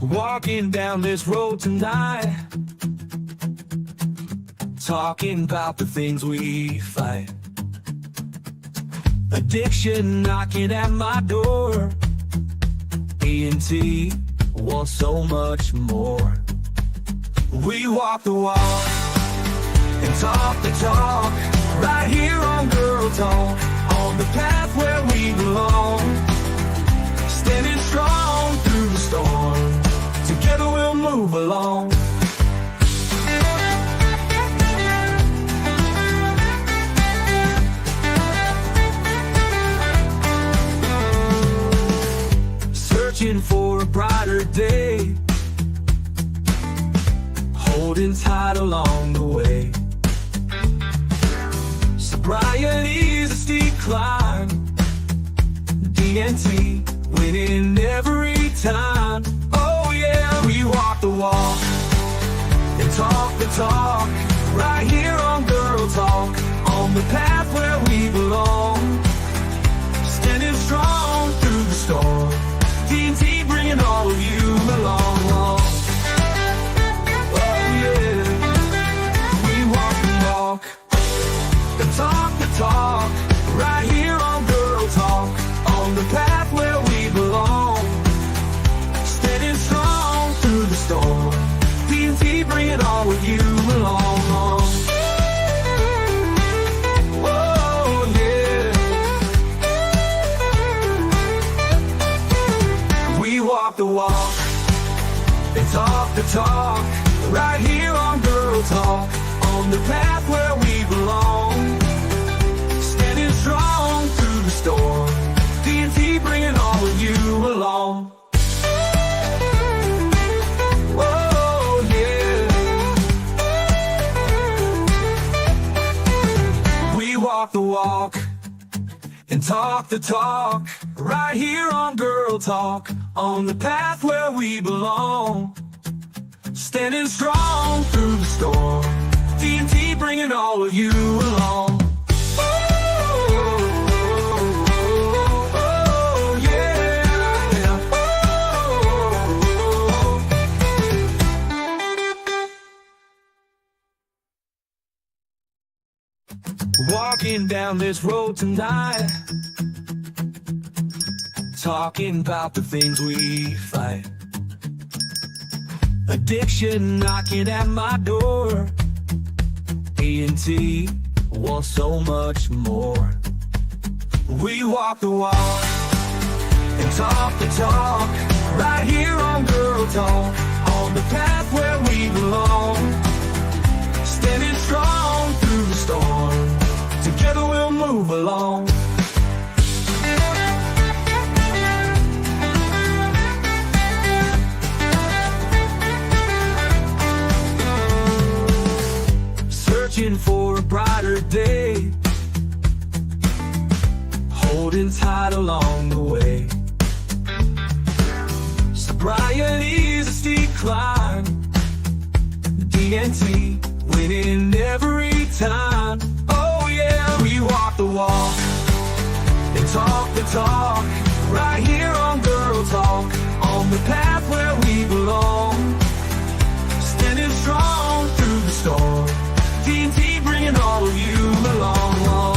Walking down this road tonight, talking about the things we fight. Addiction knocking at my door. E&T wants so much more. We walk the walk and talk the talk, right here on Girl Talk, on the path where we belong. Standing strong through the storm, together we'll move along. Searching for a brighter day, holding tight along the way. Sobriety's a steep climb, D&T winning every time. Oh yeah, we walk the walk and talk the talk, right here on Girl Talk, on the path where we belong. Standing strong through the storm, D&T bringing all of you along. Oh yeah, we walk the walk and talk the talk, right here on Girl Talk, on the path where we belong. Standing strong through the storm, D&T bringing all of you along. Oh yeah, we walk the walk and talk the talk, right here on Girl Talk, on the path where we belong. Standing strong through the storm, D&T bringing all of you along. Oh yeah, we walk the walk and talk the talk, right here on Girl Talk, on the path where we belong. Standing strong through the storm, D&T bringing all of you along. Oh yeah, walking down this road tonight, talking about the things we fight. Addiction knocking at my door. E&T wants so much more. We walk the walk and talk the talk, right here on Girl Talk, on the path where we belong. Standing strong through the storm, together we'll move along. Searching for a brighter day, holding tight along the way. Sobriety's a steep climb, D&T winning every time. Oh yeah, we walk the walk and talk the talk, right here on Girl Talk, on the path where we belong. Standing strong through the storm, D&T bringing all of you along. Oh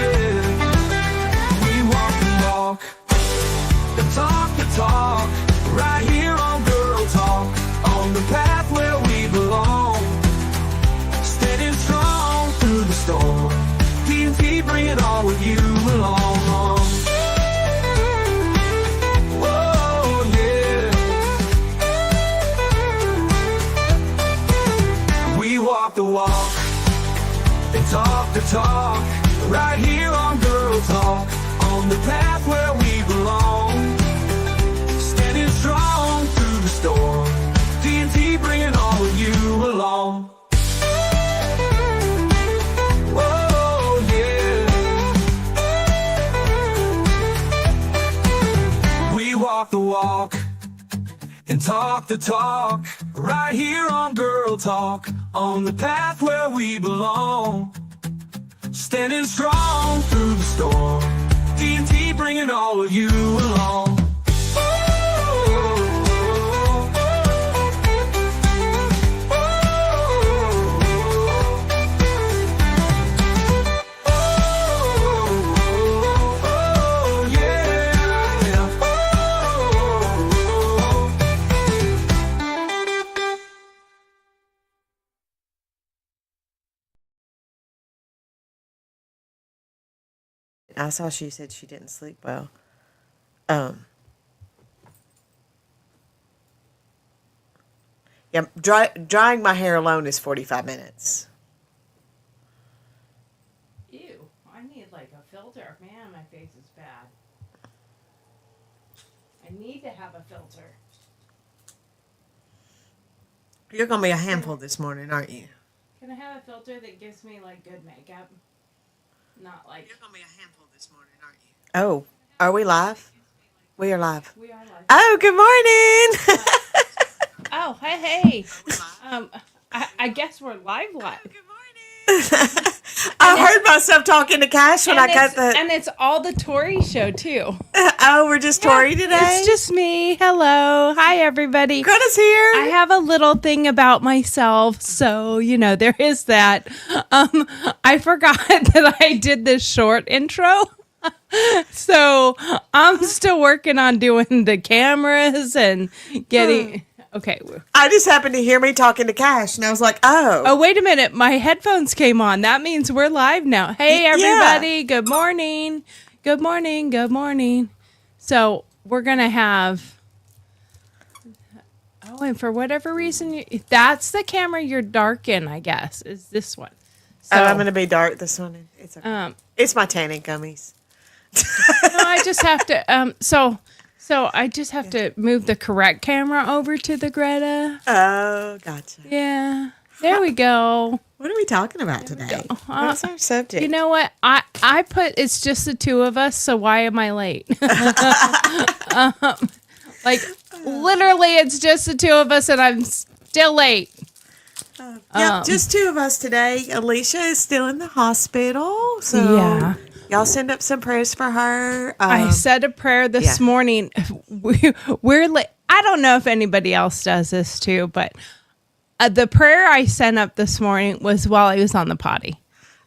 yeah, we walk the walk and talk the talk, right here on Girl Talk, on the path where we belong. Standing strong through the storm, D&T bringing all of you along. Oh yeah, we walk the walk and talk the talk, right here on Girl Talk, on the path where we belong. Standing strong through the storm, D&T bringing all of you along. Oh yeah, we walk the walk and talk the talk, right here on Girl Talk, on the path where we belong. Standing strong through the storm, D&T bringing all of you along. Oh, I saw she said she didn't sleep well. Yeah, drying my hair alone is 45 minutes. Ew, I need like a filter. Man, my face is bad. I need to have a filter. You're going to be a handful this morning, aren't you? Can I have a filter that gives me like good makeup? Not like. You're going to be a handful this morning, aren't you? Oh, are we live? We are live. We are live. Oh, good morning. Oh, hey. I guess we're live. Good morning. I heard myself talking to Cash when I cut the. And it's all the Tori show too. Oh, we're just Tori today? It's just me. Hello. Hi, everybody. Greta's here. I have a little thing about myself, so there is that. I forgot that I did this short intro. So I'm still working on doing the cameras and getting. Okay. I just happened to hear me talking to Cash, and I was like, oh. Oh, wait a minute. My headphones came on. That means we're live now. Hey, everybody. Yeah. Good morning. Good morning. Good morning. So we're going to have. Oh, and for whatever reason, that's the camera you're dark in, I guess, is this one. So, I'm going to be dark this morning. It's okay. It's my tanning gummies. No, I just have to. So I just have to move the correct camera over to the Greta. Oh, gotcha. Yeah. There we go. What are we talking about today? What's our subject? You know what? I put it's just the two of us, so why am I late? Literally, it's just the two of us, and I'm still late. Yep, just two of us today. Alicia is still in the hospital, so yeah. Y'all send up some prayers for her. I said a prayer this morning. We're late. I don't know if anybody else does this too, but the prayer I sent up this morning was while I was on the potty.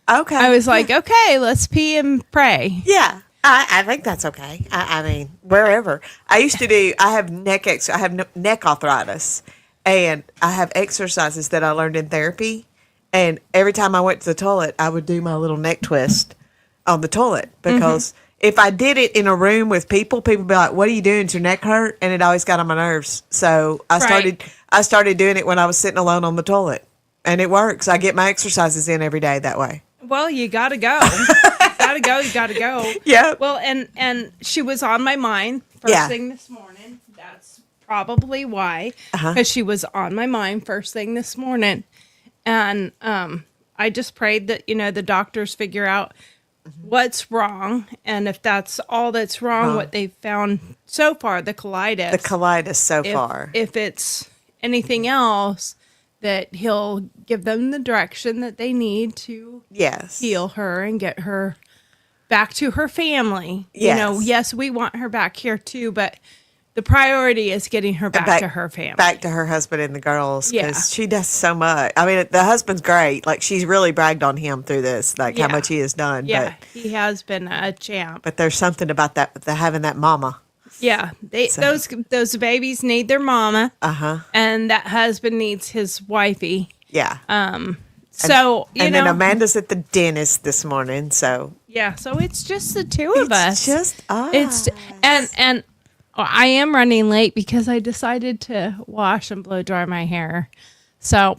Okay. I was like, okay, let's pee and pray. Yeah, I think that's okay. I mean, wherever. I have neck arthritis, and I have exercises that I learned in therapy. And every time I went to the toilet, I would do my little neck twist on the toilet, because if I did it in a room with people would be like, what are you doing? Does your neck hurt? And it always got on my nerves. So I started doing it when I was sitting alone on the toilet, and it works. I get my exercises in every day that way. Well, you gotta go. You gotta go. Yeah. Well, and she was on my mind first thing this morning. That's probably why, because she was on my mind first thing this morning. And I just prayed that, the doctors figure out what's wrong, and if that's all that's wrong, what they've found so far, the colitis so far. If it's anything else, that he'll give them the direction that they need to heal her and get her back to her family. Yes. Yes, we want her back here too, but the priority is getting her back to her family. Back to her husband and the girls, because she does so much. I mean, the husband's great. Like, she's really bragged on him through this, how much he has done. Yeah, but he has been a champ. But there's something about that, having that mama. Yeah, those babies need their mama. And that husband needs his wifey. Yeah. So, and then Amanda's at the dentist this morning, so. Yeah, so it's just the two of us. It's just us. And I am running late because I decided to wash and blow dry my hair. So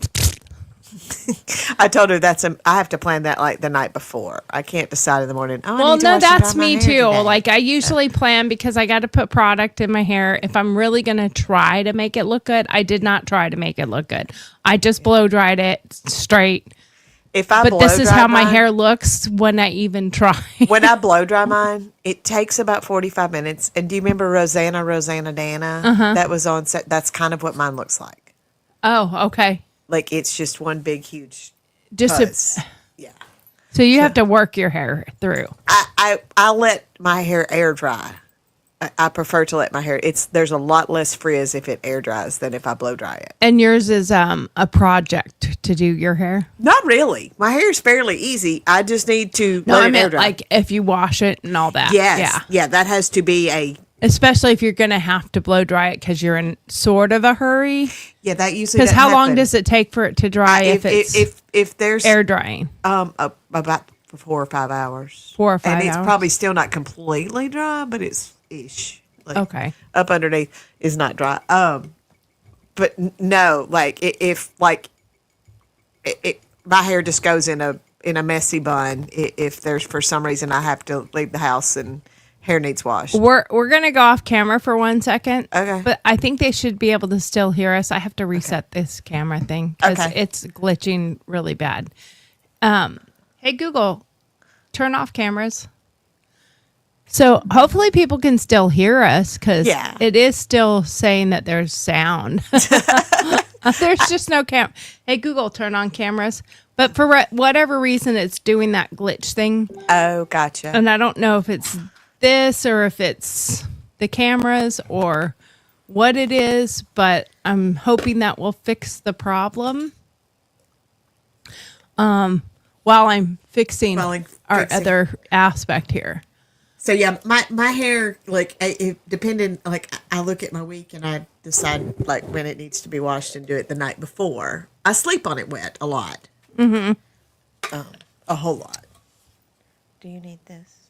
I told her I have to plan that like the night before. I can't decide in the morning. That's me too. Today. Like, I usually plan because I got to put product in my hair. If I'm really going to try to make it look good, I did not try to make it look good. I just blow dried it straight. But this is how my hair looks when I even try. When I blow dry mine, it takes about 45 minutes. And do you remember Rosanna Dana? That was on set. That's kind of what mine looks like. Oh, okay. Like, it's just one big, huge fuzz. Yeah. So you have to work your hair through. I let my hair air dry. I prefer to let my hair. There's a lot less frizz if it air dries than if I blow dry it. And yours is a project to do your hair? Not really. My hair is fairly easy. I just need to let it air dry. Like if you wash it and all that. Yes. Yeah. That has to be especially if you're going to have to blow dry it because you're in sort of a hurry. Yeah, that usually. Because how long does it take for it to dry if there's air drying? About for 4 or 5 hours. 4 or 5 and it's hours? probably still not completely dry, but it's ish. Like, Okay. up underneath is not dry. But no, like if like my hair just goes in a messy bun if there's for some reason I have to leave the house and hair needs washed. We're gonna go off camera for 1 second. Okay. But I think they should be able to still hear us. I have to reset this camera thing because Okay. it's glitching really bad. Hey Google, turn off cameras. So hopefully people can still hear us because Yeah. it is still saying that there's sound. There's just no cam. Hey Google, turn on cameras. But for whatever reason, it's doing that glitch thing. Oh, gotcha. And I don't know if it's this or if it's the cameras or what it is, but I'm hoping that will fix the problem. While I'm fixing While I'm our fixing. other aspect here. So yeah, my hair, like depending, like I look at my week and I decide like when it needs to be washed and do it the night before. I sleep on it wet a lot. Mm-hmm. A whole lot. Do you need this?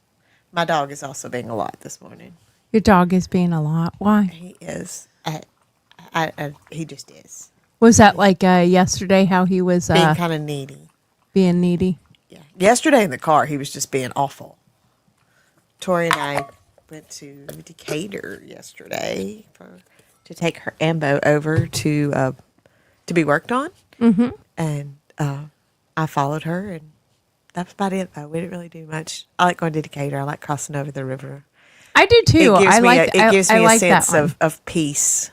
My dog is also being a lot this morning. Your dog is being a lot. Why? He is. He just is Was that like yesterday how he was being kind of needy. being needy? Yeah. Yesterday in the car, he was just being awful. Tori and I went to Decatur yesterday to take her Ambo over to be worked on. Mm-hmm. And I followed her, and that's about it, though. We didn't really do much. I like going to Decatur. I like crossing over the river. I do too. It gives me like a sense that one. of peace.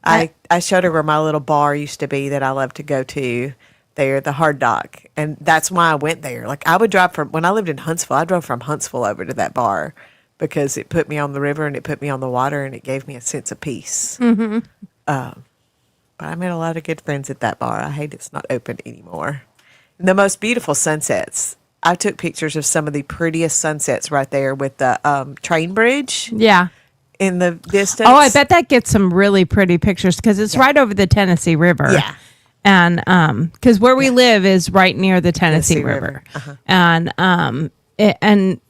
I showed her where my little bar used to be that I love to go to there, the Hard Dock. And that's why I went there. Like I would drive when I lived in Huntsville, I drove from Huntsville over to that bar because it put me on the river and it put me on the water and it gave me a sense of peace. Mm-hmm. But I made a lot of good friends at that bar. I hate it's not open anymore. And the most beautiful sunsets. I took pictures of some of the prettiest sunsets right there with the train bridge Yeah. in the distance. Oh, I bet that gets some really pretty pictures because it's right over the Tennessee River. Yeah. And because where we live is right near the Tennessee Tennessee River. River. Uh-huh. And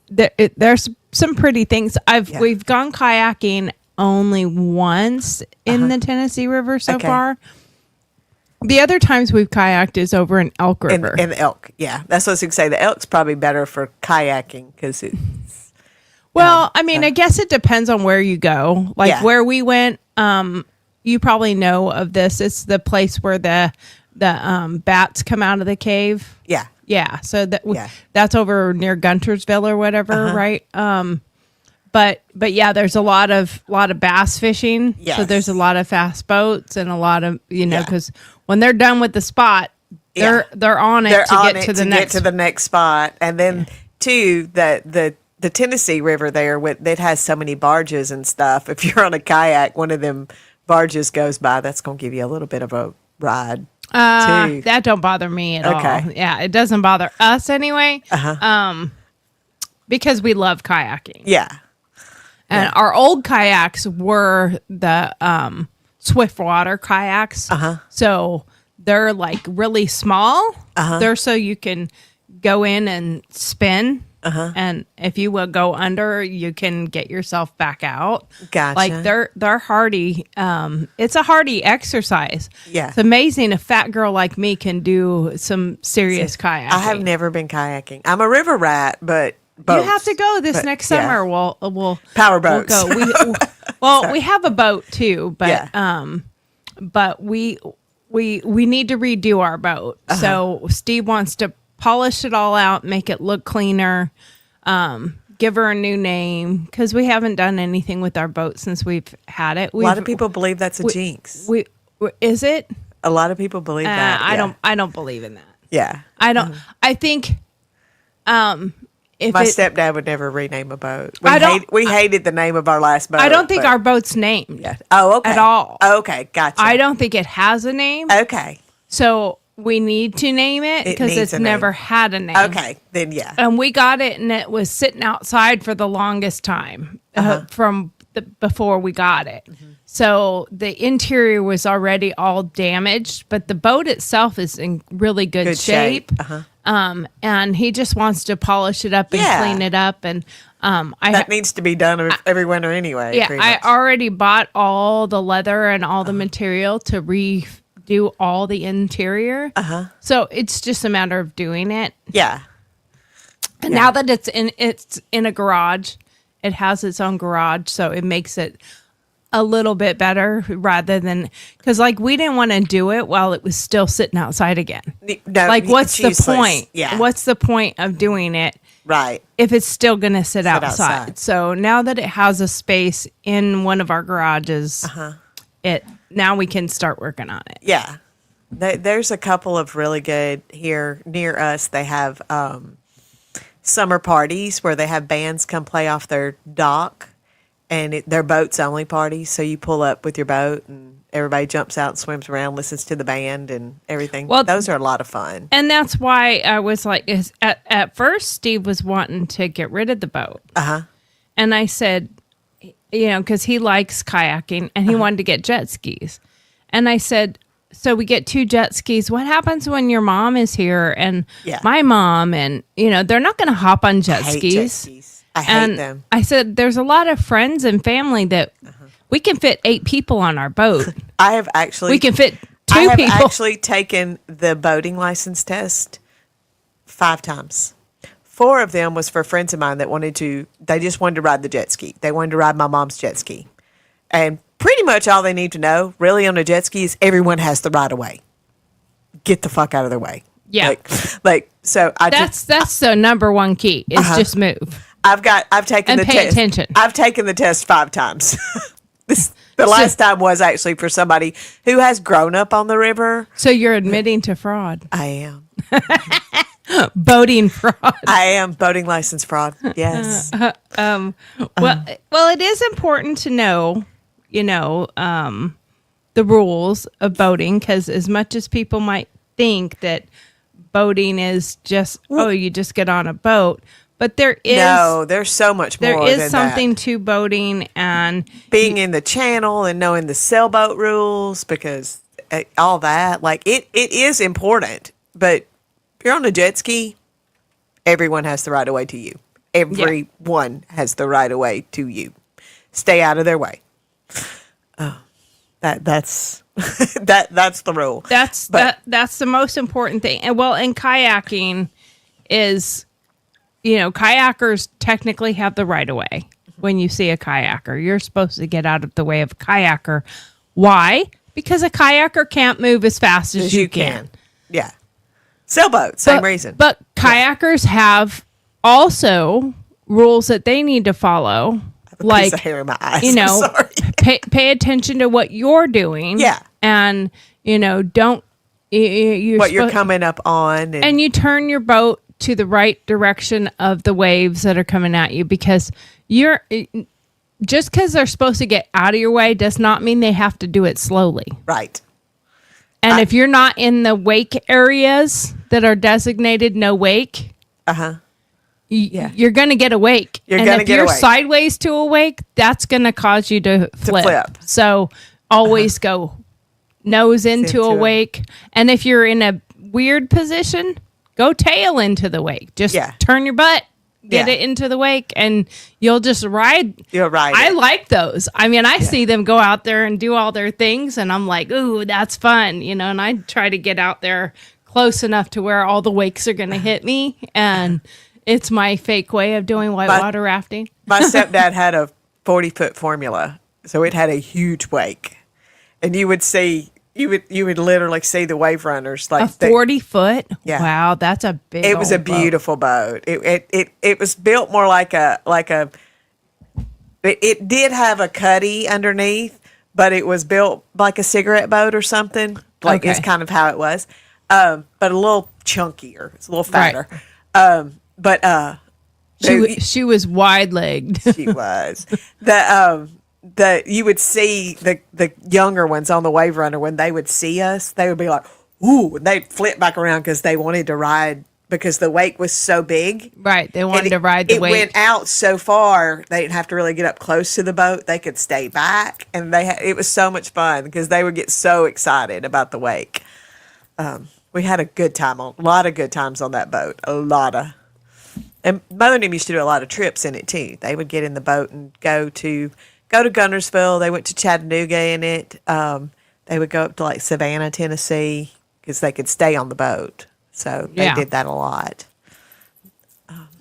there's some pretty things. We've gone kayaking only once in the Tennessee River so Okay. far. The other times we've kayaked is over in Elk River. And the elk, yeah. That's what I was going to say. The elk's probably better for kayaking because it's... Well, I mean, I guess it depends on where you go. Like Yeah. where we went, you probably know of this. It's the place where the bats come out of the cave. Yeah. Yeah, so Yeah. that's over near Guntersville or whatever, right? But yeah, there's a lot of bass fishing. So Yes. there's a lot of fast boats and a lot of Yeah. because when they're done with the spot, they're on it They're to on get it to the to next. get to the next spot. And then, too, the Tennessee River there, that has so many barges and stuff. If you're on a kayak, one of them barges goes by, that's going to give you a little bit of a ride, too. That don't bother me at all. Okay. Yeah, it doesn't bother us anyway. Because we love kayaking. Yeah. And our old kayaks were the Swiftwater kayaks. So they're like really small. They're so you can go in and spin. And if you will go under, you can get yourself back out. Gotcha. Like they're hardy. It's a hardy exercise. Yeah. It's amazing a fat girl like me can do some serious kayaking. I have never been kayaking. I'm a river rat, but boats. You have to go this next yeah. summer. We'll Power boats. We'll go. We have a boat too, but Yeah. but we need to redo our boat. So Steve wants to polish it all out, make it look cleaner, give her a new name because we haven't done anything with our boat since we've had it. A lot of people believe that's a jinx. Is it? A lot of people believe that. Yeah. I don't believe in that. Yeah. I don't. I think. If My it, stepdad would never rename a boat. We hated the name of our last boat. I don't think but- our boat's named. Yeah. Oh, okay. At all. Okay, gotcha. I don't think it has a name. Okay. So we need to name it It because needs it's a name. never had a name. Okay, then yeah. And we got it, and it was sitting outside for the longest time before we got it. So the interior was already all damaged, but the boat itself is in really good shape. And he just wants to polish it up and Yeah. clean it up. And That needs to be done every winter anyway. yeah, pretty I much. already bought all the leather and all the material to redo all the interior. So it's just a matter of doing it. Yeah. And now that it's in a garage, it has its own garage, so it makes it a little bit better rather than because like we didn't want to do it while it was still sitting outside again. No, Like, what's it's the useless. point? Yeah. What's the point of doing it right? if it's still going to sit outside? outside. So now that it has a space in one of our garages, it now we can start working on it. Yeah. There's a couple of really good here near us. They have summer parties where they have bands come play off their dock, and they're boats only parties. So you pull up with your boat, and everybody jumps out and swims around, listens to the band and everything. Well, those are a lot of fun. And that's why I was like, at first, Steve was wanting to get rid of the boat. And I said, because he likes kayaking and he wanted to get jet skis. And I said, so we get 2 jet skis. What happens when your mom is here and my mom? And, they're not going to hop on jet I hate skis. jet skis. I hate And them. I said, there's a lot of friends and family that we can fit 8 people on our boat. I have actually. We can fit 2 I have people. actually taken the boating license test 5 times. 4 of them was for friends of mine that they just wanted to ride the jet ski. They wanted to ride my mom's jet ski. And pretty much all they need to know, really, on a jet ski is everyone has the right of way. Get the fuck out of their way. Yeah. So That's the number one key is just move. I've taken And the pay test. attention. I've taken the test 5 times. The last time was actually for somebody who has grown up on the river. So you're admitting to fraud, I am. boating fraud. I am boating license fraud. Yes. Well, it is important to know, the rules of boating because as much as people might think that boating is just you just get on a boat, but there's so much more. There is than something that. to boating and Being in the channel and knowing the sailboat rules because all that, like it is important. But if you're on a jet ski, everyone has the right of way to you. Everyone has the right of way to you. Stay out of their way. That's that's the rule. that's the most important thing. And and kayaking is, kayakers technically have the right of way. When you see a kayaker, you're supposed to get out of the way of a kayaker. Why? Because a kayaker can't move as fast as you can. Yeah. Sailboat, same reason. But kayakers have also rules that they need to follow. Like piece of hair in my eyes. I'm sorry. pay attention to what you're doing. Yeah. And, don't you're coming up on. And you turn your boat to the right direction of the waves that are coming at you because just because they're supposed to get out of your way does not mean they have to do it slowly. Right. And if you're not in the wake areas that are designated no wake, you're going to get a wake. And if you're sideways to a wake, that's going to cause you to flip. So always go nose into a wake. And if you're in a weird position, go tail into the wake. Just turn your butt, get it into the wake, and you'll just ride. You'll ride. I like those. I mean, I see them go out there and do all their things, and I'm like, ooh, that's fun, and I try to get out there close enough to where all the wakes are going to hit me, and it's my fake way of doing whitewater rafting. My stepdad had a 40-foot formula, so it had a huge wake, and you would literally see the wave runners like a 40-foot. Yeah. Wow, that's a big. It was a beautiful boat. It was built more like a. It did have a cuddy underneath, but it was built like a cigarette boat or something. Like it's kind of how it was, but a little chunkier. It's a little fatter. Right. She was wide legged. She was you would see the younger ones on the wave runner when they would see us, they would be like, ooh, and they'd flip back around because they wanted to ride because the wake was so big. Right. They wanted to ride the wake. It went out so far, they didn't have to really get up close to the boat. They could stay back. And it was so much fun because they would get so excited about the wake. We had a good time a lot of good times on that boat. A lot of. And Mother and them used to do a lot of trips in it too. They would get in the boat and go to Guntersville. They went to Chattanooga in it. They would go up to like Savannah, Tennessee, because they could stay on the boat. So they Yeah. did that a lot.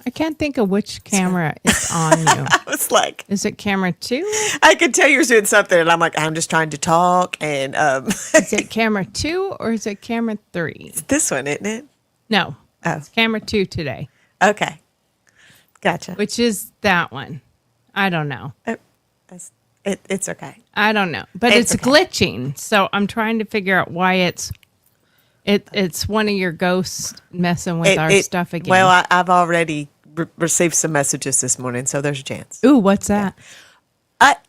I can't think of which camera is on you. I was like, Is it camera 2? I could tell you were doing something, and I'm like, I'm just trying to talk. And Is it camera 2 or is it camera 3? this one, isn't it? No. Oh. It's camera 2 today, Okay, gotcha. which is that one. I don't know. It's okay. I don't know. But It's it's okay. glitching. So I'm trying to figure out why it's one of your ghosts messing with our stuff again. Well, I've already received some messages this morning, so there's a chance. Ooh, what's that?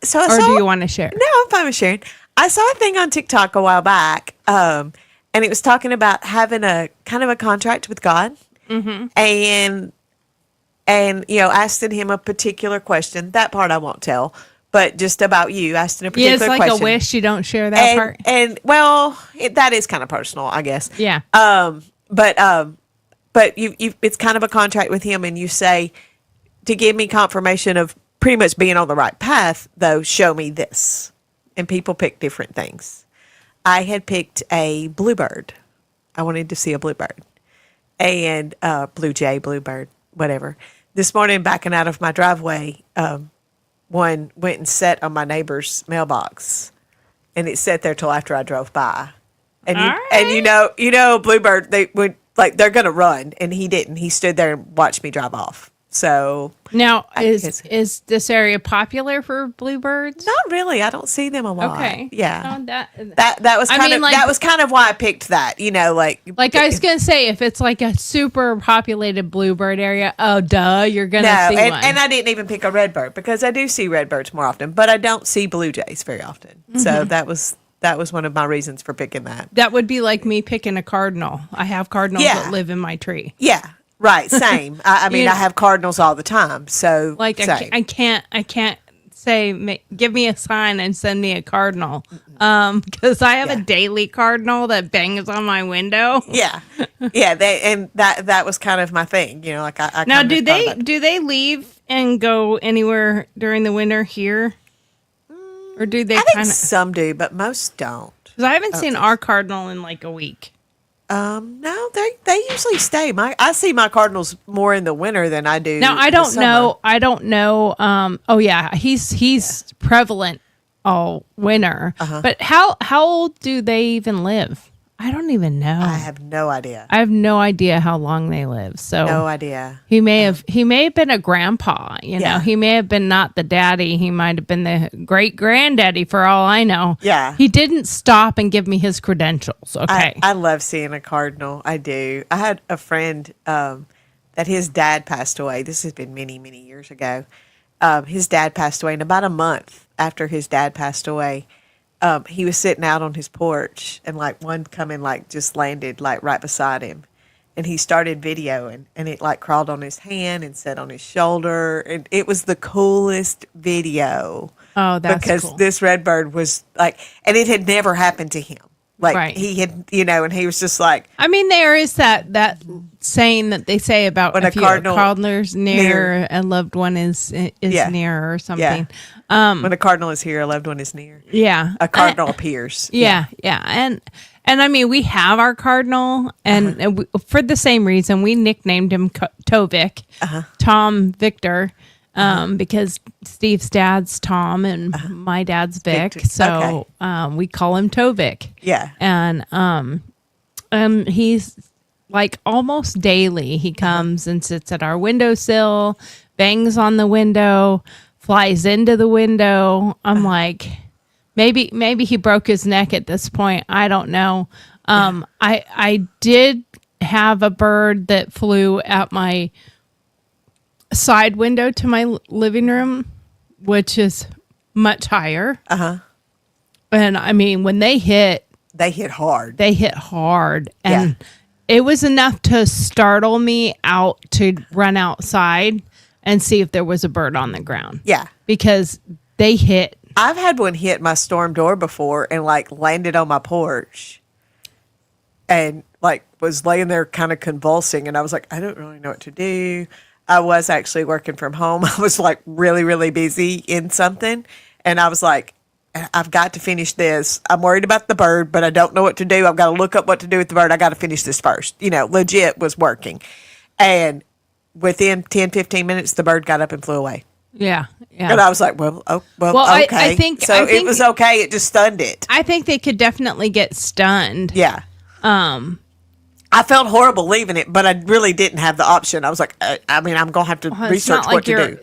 So I Or saw, do you want to share? No, I'm fine with sharing. I saw a thing on TikTok a while back, and it was talking about having a kind of a contract with God, and asking him a particular question. That part I won't tell, but just about you, asking a Yeah, particular it's like question. a wish you don't share that part. And well, that is kind of personal, I guess. Yeah. But you it's kind of a contract with him, and you say, to give me confirmation of pretty much being on the right path, though, show me this. And people pick different things. I had picked a bluebird. I wanted to see a bluebird. And blue jay, bluebird, whatever. This morning, backing out of my driveway, one went and sat on my neighbor's mailbox. And it sat there till after I drove by. And you know, bluebird, they would they're gonna run, and he didn't. He stood there and watched me drive off. So Now, guess- is this area popular for bluebirds? not really. I don't see them a lot. Okay. Yeah. No, That was I kind mean, of like- that was kind of why I picked that. You know, like I was gonna say, if it's like a super populated bluebird area, oh duh, you're gonna no, see and, one. and I didn't even pick a redbird because I do see redbirds more often, but I don't see blue jays very often. So that was one of my reasons for picking that. That would be like me picking a cardinal. I have cardinals Yeah. that live in my tree. Yeah, right. Same. I mean, Yeah. I have cardinals all the time. So Like same. I can't say give me a sign and send me a cardinal because I have a Yeah. daily cardinal that bangs on my window. Yeah, that was kind of my thing. You know, like I Now, kind of thought about- do they leave and go anywhere during the winter here, or do they I think kind of? some do, but most don't. Because I haven't seen our cardinal in like a week. No, they usually stay. I see my cardinals more in the winter than I do. Now I the don't summer. know. I don't know. Oh yeah, he's prevalent all winter. Uh-huh. But how old do they even live? I don't even know. I have no idea. I have no idea how long they live. So No idea. he may have been a grandpa. You know, Yeah. he may have been not the daddy. He might have been the great granddaddy for all I know. Yeah. He didn't stop and give me his credentials. Okay. I love seeing a cardinal. I do. I had a friend that his dad passed away. This has been many, many years ago. His dad passed away, and about a month after his dad passed away, he was sitting out on his porch, and like one coming like just landed like right beside him, and he started videoing, and it like crawled on his hand and sat on his shoulder, and it was the coolest video. Oh, that's because cool. this redbird was like, and it had never happened to him. Like Right. he had, and he was just like, I mean, there is that saying that they say about When a if you cardinal- cardinal's near, near. a loved one is Yeah. near or yeah. something. When a cardinal is here, a loved one is near. Yeah, A cardinal appears. Yeah, and I mean, we have our cardinal, and we, for the same reason, we nicknamed him Tovik, Tom Victor, because Steve's dad's Tom and my dad's Vic, Victor. so we call him Tovik. Yeah. And he's like almost daily he comes and sits at our windowsill, bangs on the window, flies into the window. I'm like, maybe he broke his neck at this point. I don't know. I did have a bird that flew at my side window to my living room, which is much higher. And I mean, when they hit hard. and it was enough to startle me out to run outside and see if there was a bird on the ground. Yeah. Because they hit. I've had one hit my storm door before and like landed on my porch and like was laying there kind of convulsing, and I was like, I don't really know what to do. I was actually working from home. I was like really, really busy in something, and I was like, I've got to finish this. I'm worried about the bird, but I don't know what to do. I've got to look up what to do with the bird. I got to finish this first. Legit was working. And within 10, 15 minutes, the bird got up and flew away. Yeah. And I was like, well, okay. I think it was okay. It just stunned it. I think they could definitely get stunned. Yeah. I felt horrible leaving it, but I really didn't have the option. I was like, I'm going to have to research what to do.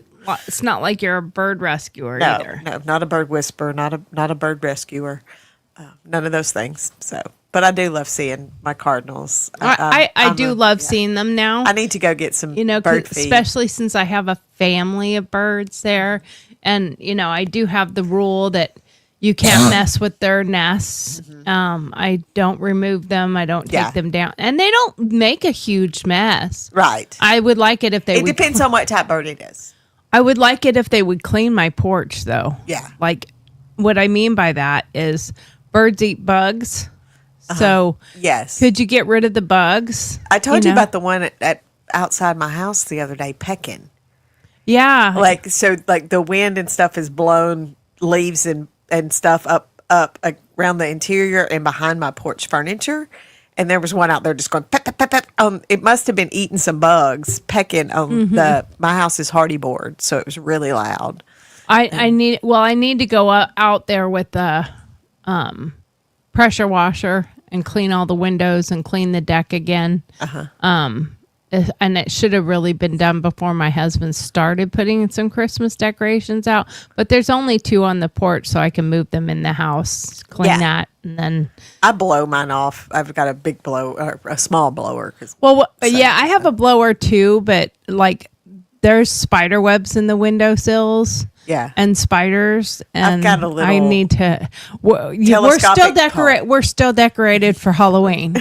It's not like you're a bird rescuer either. No, not a bird whisperer, not a bird rescuer, none of those things. So, but I do love seeing my cardinals. I do love seeing them now. I need to go get some bird feed. Especially since I have a family of birds there, and I do have the rule that you can't mess with their nests. I don't remove them. I don't take them down, and they don't make a huge mess. Right. I would like it if they. It depends on what type bird it is. I would like it if they would clean my porch, though. Yeah. Like, what I mean by that is birds eat bugs. So, yes. Could you get rid of the bugs? I told you about the one at outside my house the other day, pecking. Yeah. Like the wind and stuff has blown leaves and stuff up around the interior and behind my porch furniture. And there was one out there just going peck, peck, peck, peck. It must have been eating some bugs, pecking on my house is hardy board, so it was really loud. I need to go out there with the pressure washer and clean all the windows and clean the deck again. And it should have really been done before my husband started putting some Christmas decorations out. But there's only 2 on the porch, so I can move them in the house, clean that, and then I blow mine off. I've got a big blower, a small blower. I have a blower too, but like there's spider webs in the windowsills. Yeah, and spiders. And I've got a little. I need to. Telescopic We're still decorated for Halloween,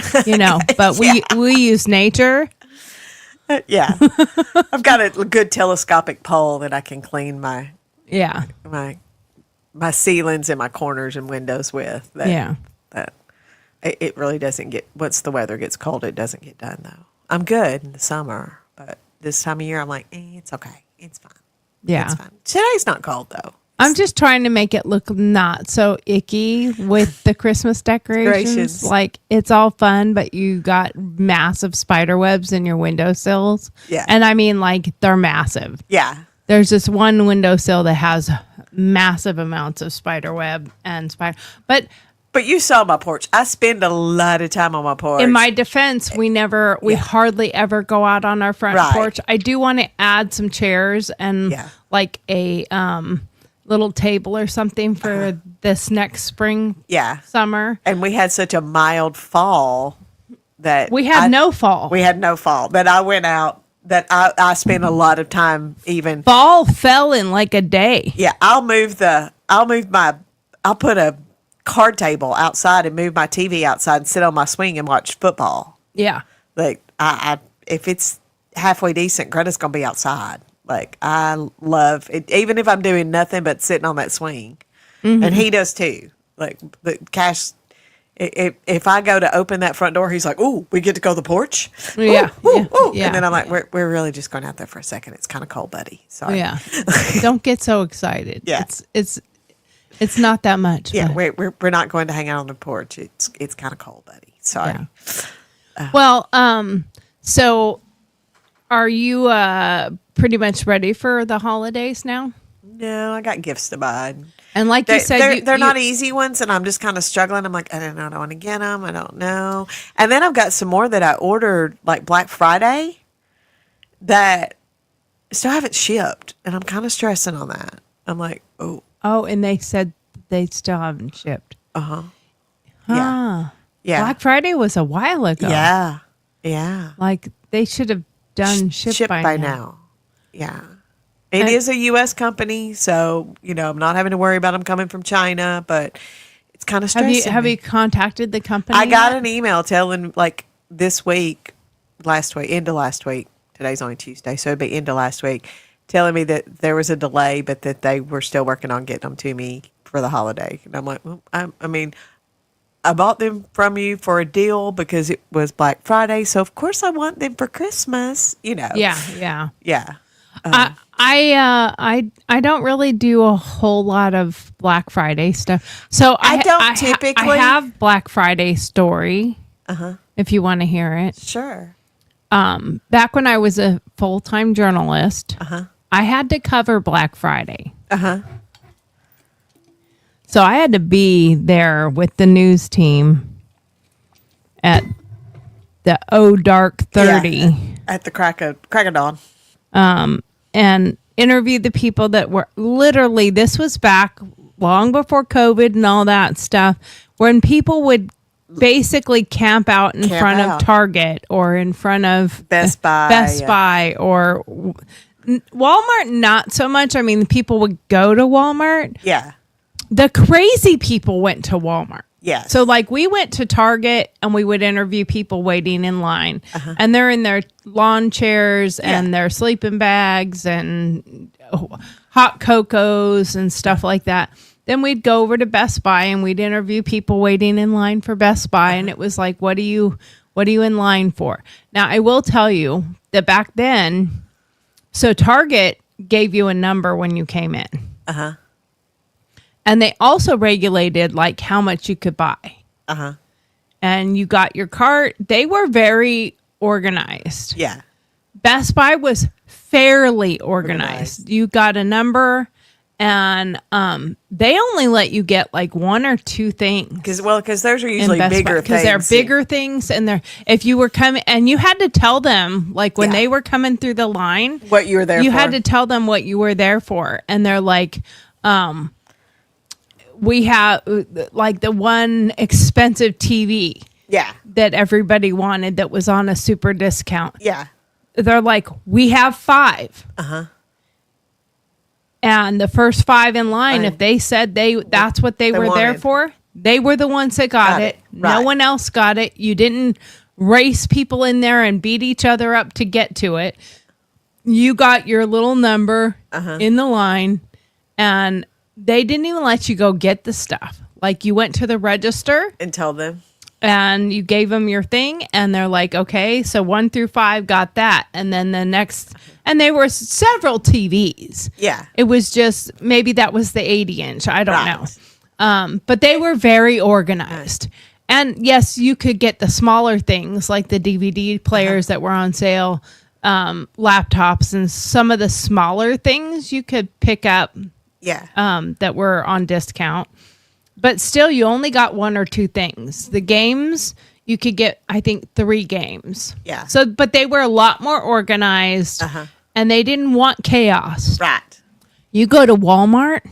but we use nature. Yeah, I've got a good telescopic pole that I can clean my ceilings and my corners and windows with. That it really doesn't get. Once the weather gets cold, it doesn't get done though. I'm good in the summer, but this time of year, I'm like, it's okay, it's fine. Yeah, it's fine. Today's not cold though. I'm just trying to make it look not so icky with the Christmas decorations. Like, it's all fun, but you got massive spider webs in your windowsills. Yeah. And I mean, like, they're massive. Yeah. There's this one windowsill that has massive amounts of spider web and spider. But you saw my porch. I spend a lot of time on my porch. In my defense, we hardly ever go out on our front porch. I do want to add some chairs and like a little table or something for this next spring, summer. And we had such a mild fall that we had no fall. We had no fall. That I went out. That I spent a lot of time even. Fall fell in like a day. Yeah, I'll put a card table outside and move my TV outside and sit on my swing and watch football. Yeah, like I if it's halfway decent, Greta's gonna be outside. Like, I love it, even if I'm doing nothing but sitting on that swing. And he does too. Like, the Cash, if I go to open that front door, he's like, "Ooh, we get to go to the porch." Yeah. Ooh. And then I'm like, "We're really just going out there for a second. It's kind of cold, buddy. Sorry." Yeah. Don't get so excited. Yeah. It's not that much. Yeah, we're not going to hang out on the porch. It's kind of cold, buddy. Sorry. Yeah. Well, so are you pretty much ready for the holidays now? No, I got gifts to buy. And like you said, they're not easy ones, and I'm just kind of struggling. I'm like, I don't know, I don't want to get them. I don't know. And then I've got some more that I ordered like Black Friday that still haven't shipped, and I'm kind of stressing on that. I'm like, oh, and they said they still haven't shipped. Yeah. Black Friday was a while ago. Yeah. Like, they should have done shipped by now. Yeah. It is a U.S. company, so, I'm not having to worry about them coming from China, but it's kind of stressing. Have you contacted the company? I got an email telling, like, end of last week. Today's only Tuesday, so it'd be end of last week, telling me that there was a delay, but that they were still working on getting them to me for the holiday. And I'm like, well, I I bought them from you for a deal because it was Black Friday. So of course I want them for Christmas. Yeah. Yeah. I don't really do a whole lot of Black Friday stuff. So I don't typically. I have Black Friday story. If you want to hear it. Sure. Back when I was a full-time journalist, I had to cover Black Friday. So I had to be there with the news team at the dark 30. Yeah, at the crack of dawn. And interview the people that were literally, this was back long before COVID and all that stuff, when people would basically camp out in front of Target or in front of Best Buy or Walmart. Not so much. I mean, people would go to Walmart. Yeah. The crazy people went to Walmart. Yeah. So like we went to Target and we would interview people waiting in line, and they're in their lawn chairs and their sleeping bags and hot cocos and stuff like that. Then we'd go over to Best Buy and we'd interview people waiting in line for Best Buy. And it was like, what are you in line for? Now, I will tell you that back then, so Target gave you a number when you came in. And they also regulated like how much you could buy. And you got your cart. They were very organized. Yeah. Best Buy was fairly organized. You got a number, and they only let you get like one or two things. Because those are usually bigger things. Because they're bigger things, and if you were coming, and you had to tell them, like when they were coming through the line, what you were there for. You had to tell them what you were there for, and they're like, we have like the one expensive TV. Yeah. That everybody wanted that was on a super discount. Yeah. They're like, we have 5. And the first 5 in line, if they said that's what they were there for, they were the ones that got it. Right. No one else got it. You didn't race people in there and beat each other up to get to it. You got your little number in the line, and they didn't even let you go get the stuff. Like you went to the register and tell them. And you gave them your thing, and they're like, okay, so 1 through 5 got that. And then the next, and they were several TVs. Yeah. It was just, maybe that was the 80-inch. I don't know. But they were very organized. And yes, you could get the smaller things like the DVD players that were on sale, laptops, and some of the smaller things you could pick up. Yeah. That were on discount. But still, you only got 1 or 2 things. The games, you could get, I think, 3 games. Yeah. So, but they were a lot more organized, and they didn't want chaos. Right. You go to Walmart,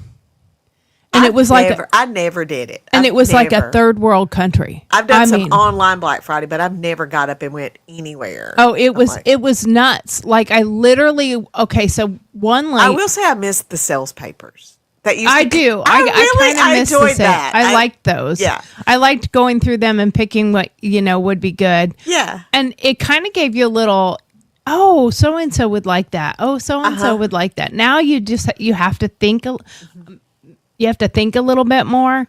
and it was I never did it. And it was like a third world country. I've done some online Black Friday, but I've never got up and went anywhere. Oh, it was nuts. Like I literally, okay, so one like I will say I missed the sales papers. I do. I kind of miss enjoyed that. I liked those. Yeah. I liked going through them and picking what, would be good. Yeah. And it kind of gave you a little, oh, so-and-so would like that. Oh, so-and-so would like that. Now you have to think, you have to think a little bit more.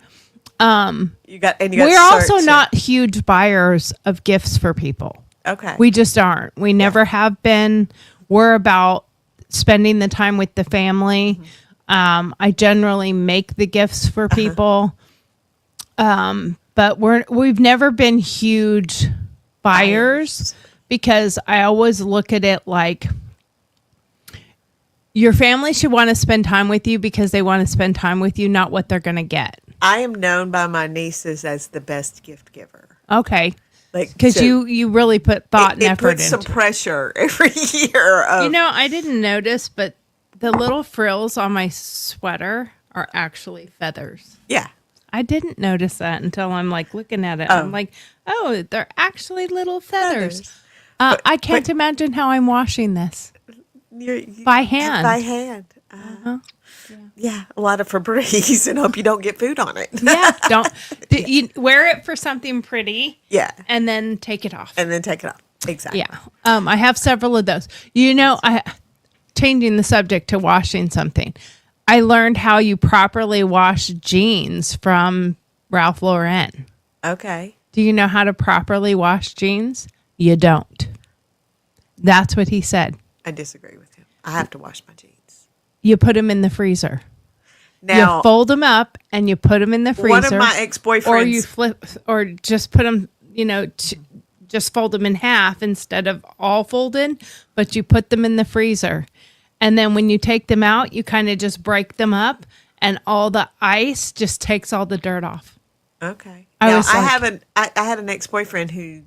We're also not huge buyers of gifts for people. Okay. We just aren't. We never have been. We're about spending the time with the family. I generally make the gifts for people. But we've never been huge buyers because I always look at it like your family should want to spend time with you because they want to spend time with you, not what they're going to get. I am known by my nieces as the best gift giver. Okay. Because you really put thought and effort into it. It puts some pressure every year. I didn't notice, but the little frills on my sweater are actually feathers. Yeah. I didn't notice that until I'm like looking at it. I'm like, oh, they're actually little feathers. I can't imagine how I'm washing this. By hand. By hand. Yeah, a lot of Febreze and hope you don't get food on it. You wear it for something pretty. Yeah. And then take it off. Exactly. Yeah. I have several of those. Changing the subject to washing something. I learned how you properly wash jeans from Ralph Lauren. Okay. Do you know how to properly wash jeans? You don't. That's what he said. I disagree with him. I have to wash my jeans. You put them in the freezer. Now, you fold them up and you put them in the freezer. one of my ex-boyfriends, or you flip, or just put them, just fold them in half instead of all folded, but you put them in the freezer. And then when you take them out, you kind of just break them up and all the ice just takes all the dirt off. Okay. I Now, was like- I had an ex-boyfriend who,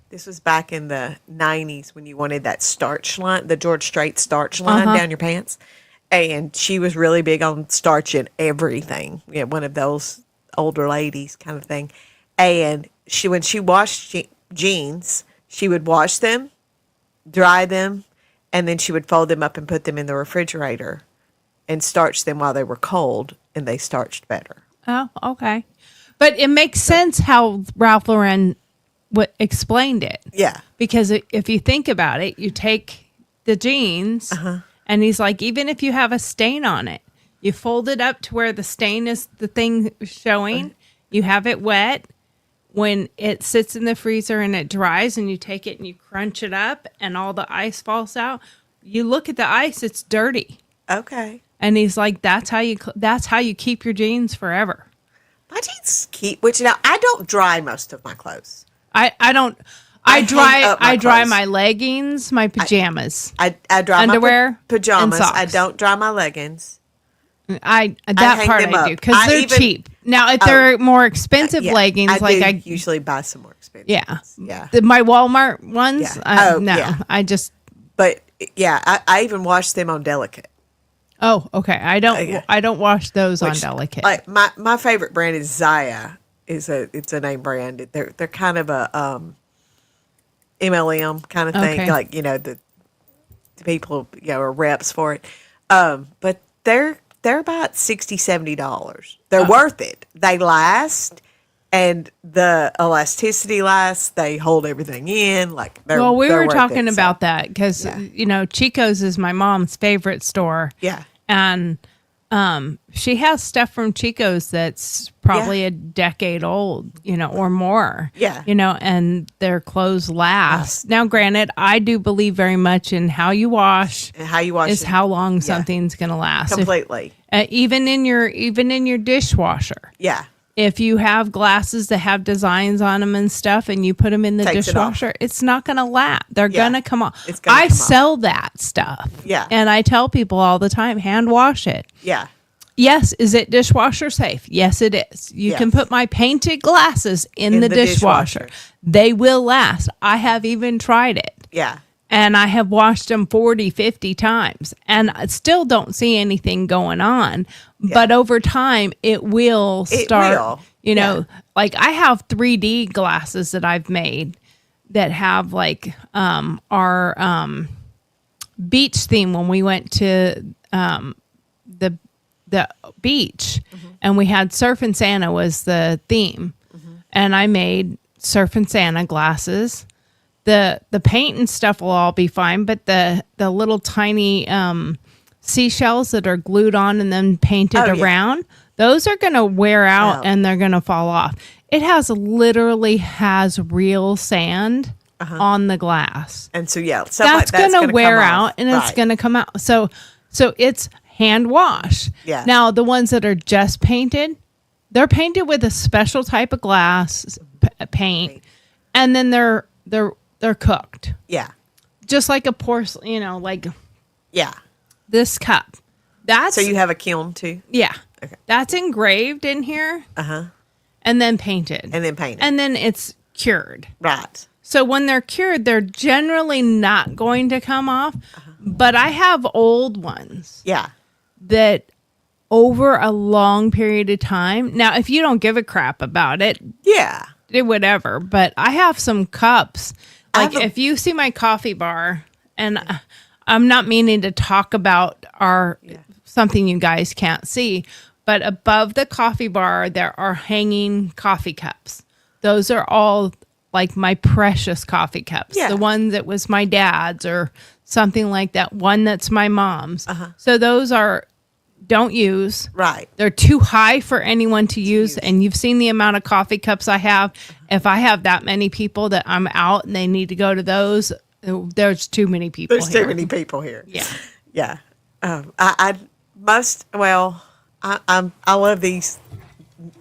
this was back in the 90s when you wanted that starch line, the George Strait starch line down your pants. And she was really big on starching everything. Yeah, one of those older ladies kind of thing. And when she washed jeans, she would wash them, dry them, and then she would fold them up and put them in the refrigerator and starch them while they were cold, and they starched better. Oh, okay. But it makes sense how Ralph Lauren explained it. Yeah. Because if you think about it, you take the jeans, and he's like, even if you have a stain on it, you fold it up to where the stain is the thing showing. You have it wet. When it sits in the freezer and it dries, and you take it and you crunch it up, and all the ice falls out, you look at the ice; it's dirty. Okay. And he's like, "That's how you keep your jeans forever." My jeans which now I don't dry most of my clothes. I don't. I I hang up my dry clothes. my leggings, my pajamas. I dry Underwear my pajamas. and socks. I don't dry my leggings. That hang part them I up. do because I they're even- cheap. Now, if they're more expensive leggings, I usually buy some more expensive. yeah, Yeah. my Walmart ones. Yeah. No, yeah. I just. But yeah, I even wash them on Delicate. Oh, okay. I don't. Yeah. I don't wash those on Which, Delicate. Like my favorite brand is Zaya. It's a name brand. They're kind of a MLM kind of thing. Okay. Like the people are reps for it. But they're about $60-$70. They're worth it. They last, and the elasticity lasts. They hold everything in. Like we we were talking about that because Chico's is my mom's favorite store. Yeah. And she has stuff from Chico's that's probably a decade old, or more. Yeah. And their clothes last. Now, granted, I do believe very much in how you wash And how you wash is it. how long something's going to last. Completely. Even in your dishwasher. Yeah. If you have glasses that have designs on them and stuff, and you put them in the Takes it off. dishwasher, it's not going to last. They're Yeah. going to come off. It's gonna I come off. sell that stuff. Yeah. And I tell people all the time, hand wash it. Yeah. Yes, is it dishwasher safe? Yes, it is. You can Yes. put my painted glasses in the dishwasher. dishwasher. They will last. I have even tried it. Yeah. And I have washed them 40, 50 times. And I still don't see anything going on. But over time, it will start. will. Like I have 3D glasses that I've made that have like our beach theme when we went to the beach, and we had Surf and Santa was the theme, and I made Surf and Santa glasses. The paint and stuff will all be fine, but the little tiny seashells that are glued on and then painted Oh, yeah. around, those are going to wear out Wow. and they're going to fall off. It literally has real sand on the glass. And so That's going to wear out and it's Right. going to come out. So it's hand wash. Yeah. Now the ones that are just painted, they're painted with a special type of glass paint, and then they're cooked Yeah. just like a porcelain. Like Yeah. this cup. That's So you have a kiln too, yeah. Okay. That's engraved in here. And then painted. and then painted. And then it's cured. Right. So when they're cured, they're generally not going to come off. But I have old ones Yeah. that over a long period of time. Now, if you don't give a crap about it, Yeah. whatever. But I have some cups. I Like have a- if you see my coffee bar, and I'm not meaning to talk about something you guys can't see, but above the coffee bar there are hanging coffee cups. Those are all like my precious coffee cups. Yeah. The one that was my dad's or something like that. One that's my mom's. So those are don't use. Right. They're too high for anyone to use. And you've seen the amount of coffee cups I have. If I have that many people that I'm out and they need to go to those, there's too many people There's here. too many people here. Yeah. Yeah. I love these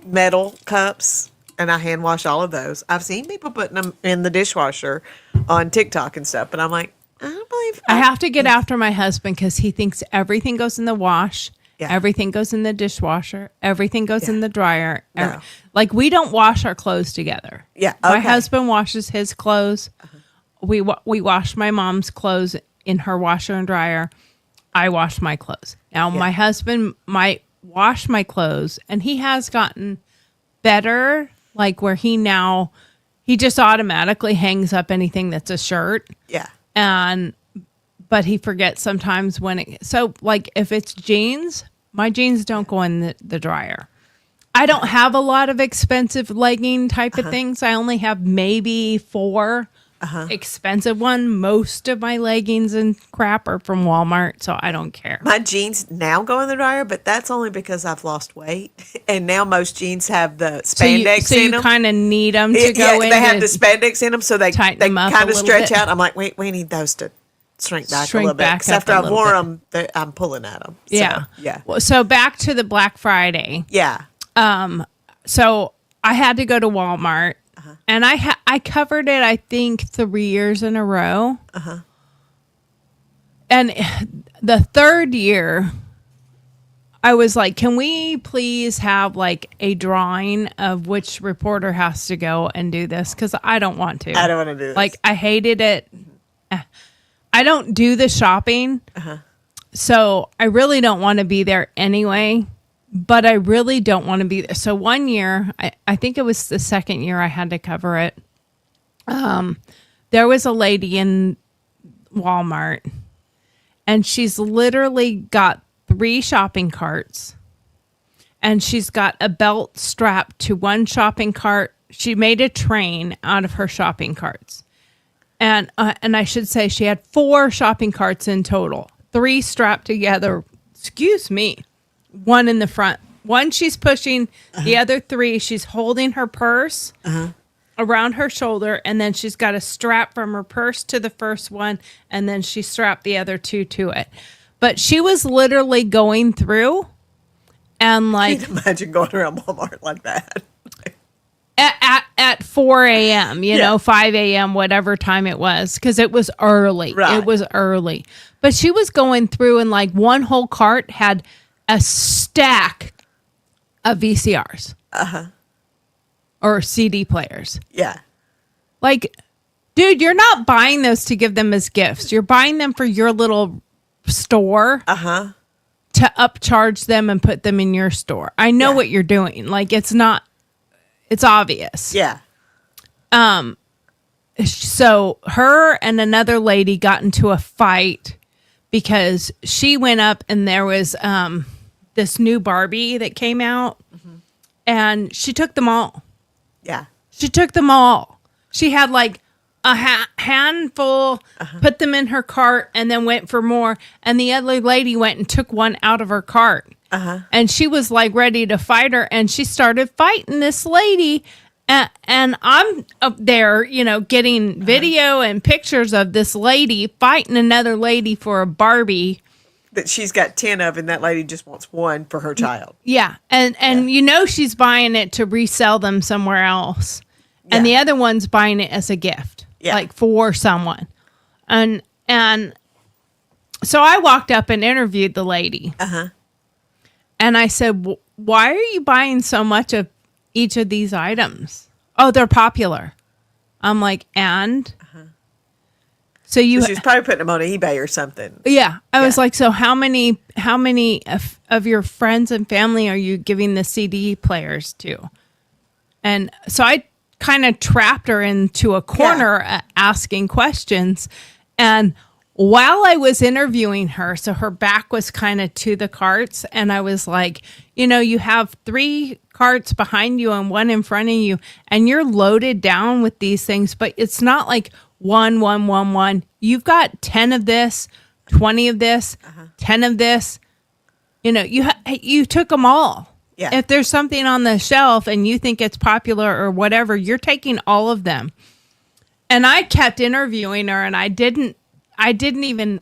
metal cups, and I hand wash all of those. I've seen people putting them in the dishwasher on TikTok and stuff, but I'm like, I don't believe I have to get after my husband because he thinks everything goes in the wash. Yeah. Everything goes in the dishwasher. Everything goes in the dryer. No. Like, we don't wash our clothes together. Yeah, My okay. husband washes his clothes. We wash my mom's clothes in her washer and dryer. I wash my clothes. Now, my husband might wash my clothes, and he has gotten better, like where he just automatically hangs up anything that's a shirt. Yeah. But he forgets sometimes like if it's jeans, my jeans don't go in the dryer. I don't have a lot of expensive legging type of things. I only have maybe 4 expensive one. Most of my leggings and crap are from Walmart, so I don't care. My jeans now go in the dryer, but that's only because I've lost weight. And now most jeans have the spandex so in you them. kind of need them to go in. They have the spandex in them, so they tighten they them up a kind of little stretch bit. out. I'm like, wait, we need those to shrink back a Shrink little bit. back 'Cause up after a I've little worn them, I'm pulling at them. So, Yeah. Yeah. Well, so back to the Black Friday. Yeah. So I had to go to Walmart, and I covered it, I think, 3 years in a row. And the third year, I was like, can we please have like a drawing of which reporter has to go and do this? Because I don't want to. I don't want to do this. Like, I hated it. I don't do the shopping. So I really don't want to be there anyway. But I really don't want to be there. So one year, I think it was the second year I had to cover it. There was a lady in Walmart, and she's literally got 3 shopping carts, and she's got a belt strapped to one shopping cart. She made a train out of her shopping carts. And I should say she had 4 shopping carts in total, 3 strapped together. Excuse me. 1 in the front. 1 she's pushing, the other 3 she's holding her purse around her shoulder, and then she's got a strap from her purse to the first one, and then she strapped the other 2 to it. But she was literally going through, and like Imagine going around Walmart like that. at 4 a.m., you know, 5 a.m., whatever time it was, because it was early. Right. It was early. But she was going through, and like one whole cart had a stack of VCRs or CD players. Yeah. Like, dude, you're not buying those to give them as gifts. You're buying them for your little store to upcharge them and put them in your store. I know what you're doing. Like, it's obvious. Yeah. So her and another lady got into a fight because she went up and there was this new Barbie that came out, and she took them all. Yeah. She took them all. She had like a handful, put them in her cart, and then went for more. And the other lady went and took one out of her cart. And she was like ready to fight her, and she started fighting this lady. And I'm up there, you know, getting video and pictures of this lady fighting another lady for a Barbie. That she's got 10 of, and that lady just wants 1 for her child. Yeah. And you know she's buying it to resell them somewhere else. And the other one's buying it as a gift. Yeah. Like for someone. And so I walked up and interviewed the lady. And I said, why are you buying so much of each of these items? Oh, they're popular. I'm like, and? So She's probably putting them on eBay or something. yeah. I was like, so how many of your friends and family are you giving the CD players to? And so I kind of trapped her into a corner asking questions. And while I was interviewing her, so her back was kind of to the carts, and I was like, you know, you have 3 carts behind you and 1 in front of you, and you're loaded down with these things, but it's not like 1, 1, 1, 1. You've got 10 of this, 20 of this, 10 of this. you took them all. Yeah. If there's something on the shelf and you think it's popular or whatever, you're taking all of them. And I kept interviewing her, and I didn't even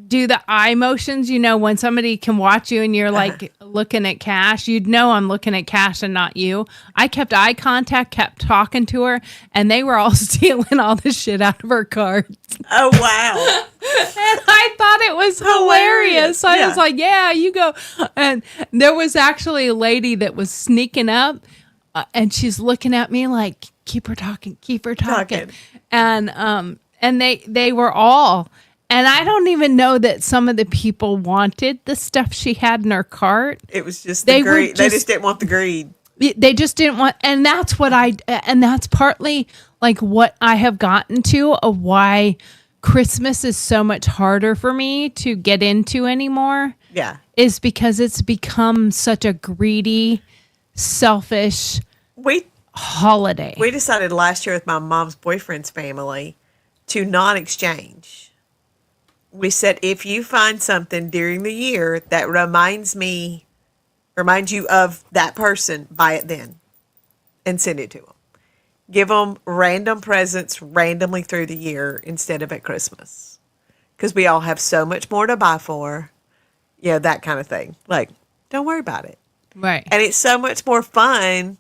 do the eye motions. When somebody can watch you and you're like looking at Cash, I'm looking at Cash and not you. I kept eye contact, kept talking to her, and they were all stealing all the shit out of her cards. Oh, wow. And I thought it was hilarious. So I was like, yeah, you go. And there was actually a lady that was sneaking up, and she's looking at me like, keep her talking. And they were all. And I don't even know that some of the people wanted the stuff she had in her cart. It was just the greed. They just didn't want the greed. They just didn't want, and that's partly like what I have gotten to of why Christmas is so much harder for me to get into anymore. Yeah. Is because it's become such a greedy, selfish holiday. We decided last year with my mom's boyfriend's family to non-exchange. We said, if you find something during the year that reminds you of that person, buy it then and send it to them. Give them random presents randomly through the year instead of at Christmas. Because we all have so much more to buy for, that kind of thing. Like, don't worry about it. Right. And it's so much more fun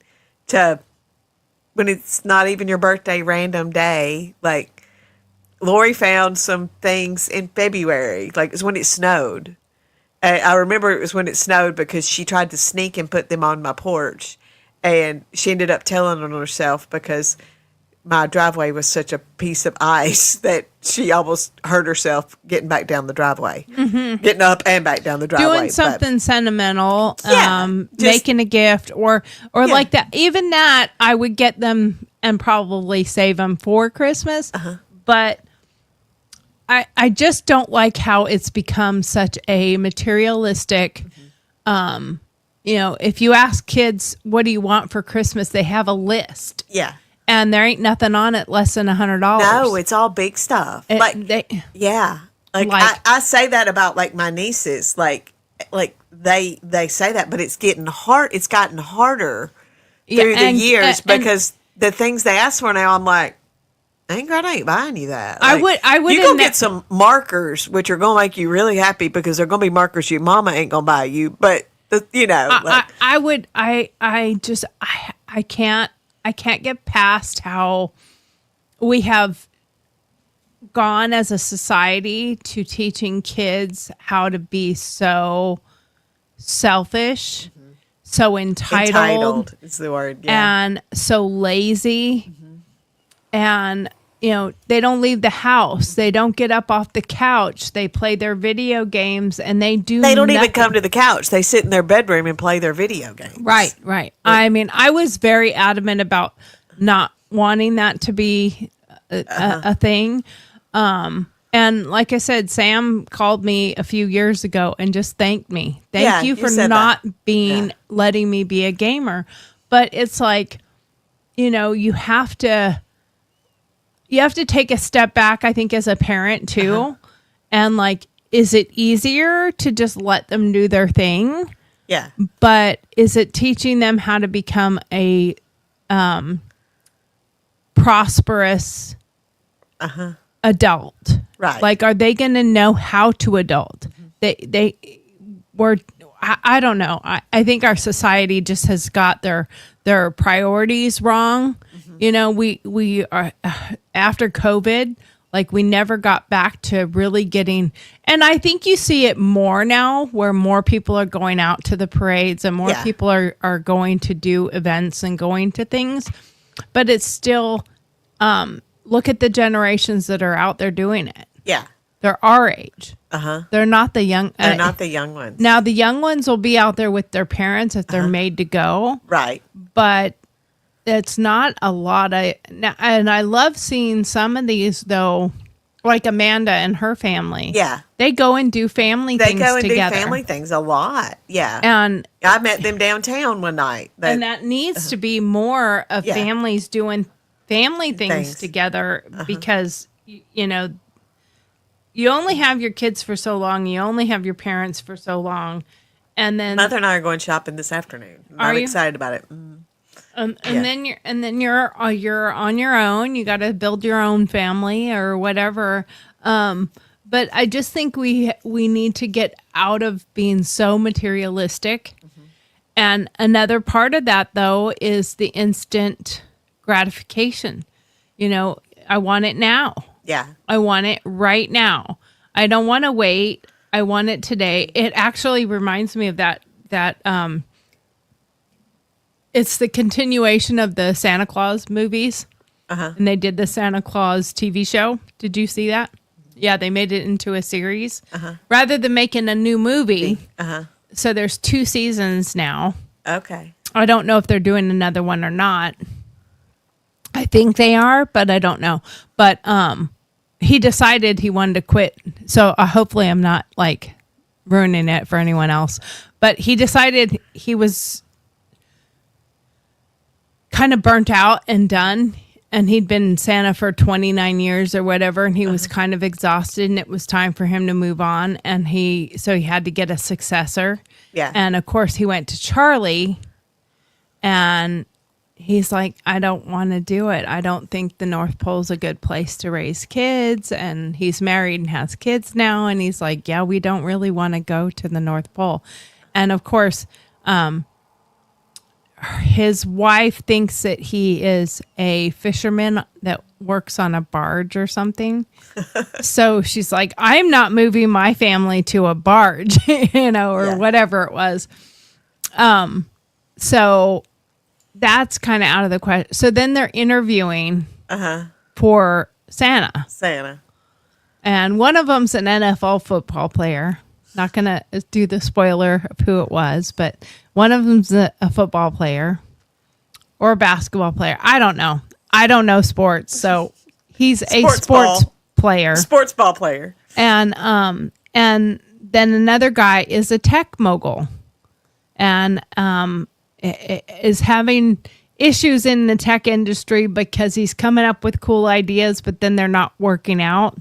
when it's not even your birthday random day, like, Lori found some things in February, like it's when it snowed. I remember it was when it snowed because she tried to sneak and put them on my porch. And she ended up telling on herself because my driveway was such a piece of ice that she almost hurt herself getting back down the driveway. Mm-hmm. Getting up and back down the driveway. Doing something sentimental, making a gift or like that. Even that, I would get them and probably save them for Christmas. Uh-huh. But I just don't like how it's become such a materialistic, if you ask kids, what do you want for Christmas? They have a list. Yeah. And there ain't nothing on it less than $100. No, it's all big stuff. Like I say that about like my nieces, like they say that, but it's getting hard. It's gotten harder through the years because the things they ask for now, I'm like, I ain't buying you that. Like, I would. You go get some markers, which are going to make you really happy because they're going to be markers your mama ain't going to buy you. But I can't get past how we have gone as a society to teaching kids how to be so selfish, so entitled is the word, and so lazy, and they don't leave the house. They don't get up off the couch. They play their video games, and they don't even come to the couch. They sit in their bedroom and play their video games. Right. I mean, I was very adamant about not wanting that to be a thing. And like I said, Sam called me a few years ago and just thanked me. Thank you for not letting me be a gamer. But it's like, you have to take a step back, I think, as a parent too. And like, is it easier to just let them do their thing? Yeah. But is it teaching them how to become a prosperous adult? Right. Like, are they going to know how to adult? They were, I don't know. I think our society just has got their priorities wrong. We are after COVID, like we never got back to really getting, and I think you see it more now where more people are going out to the parades and more people are going to do events and going to things, but it's still, look at the generations that are out there doing it. Yeah. They're our age. They're not the young. They're not the young ones. Now the young ones will be out there with their parents if they're made to go. Right. But it's not a lot of, and I love seeing some of these though, like Amanda and her family. Yeah. They go and do family things together. They go and do family things a lot. Yeah. And I met them downtown one night. And that needs to be more of families doing family things together because, you only have your kids for so long. You only have your parents for so long. And then Mother and I are going shopping this afternoon. Are I'm you? excited about it. and Yeah. then you're on your own. You got to build your own family or whatever. But I just think we need to get out of being so materialistic. And another part of that, though, is the instant gratification. You know, I want it now. Yeah. I want it right now. I don't want to wait. I want it today. It actually reminds me of that it's the continuation of the Santa Claus movies. And they did the Santa Claus TV show. Did you see that? Yeah, they made it into a series. Rather than making a new movie. So there's 2 seasons now. Okay. I don't know if they're doing another one or not. I think they are, but I don't know. But he decided he wanted to quit. So hopefully I'm not like ruining it for anyone else. But he decided he was kind of burnt out and done. And he'd been Santa for 29 years or whatever. And he was kind of exhausted and it was time for him to move on. And so he had to get a successor. Yeah. And of course he went to Charlie and he's like, I don't want to do it. I don't think the North Pole's a good place to raise kids. And he's married and has kids now. And he's like, yeah, we don't really want to go to the North Pole. And of course, his wife thinks that he is a fisherman that works on a barge or something. So she's like, I'm not moving my family to a barge, or whatever it was. So that's kind of out of the question. So then they're interviewing for Santa. And one of them's an NFL football player. Not going to do the spoiler of who it was, but one of them's a football player or a basketball player. I don't know. I don't know sports. So he's a sports player. Sports ball player. And then another guy is a tech mogul and is having issues in the tech industry because he's coming up with cool ideas, but then they're not working out.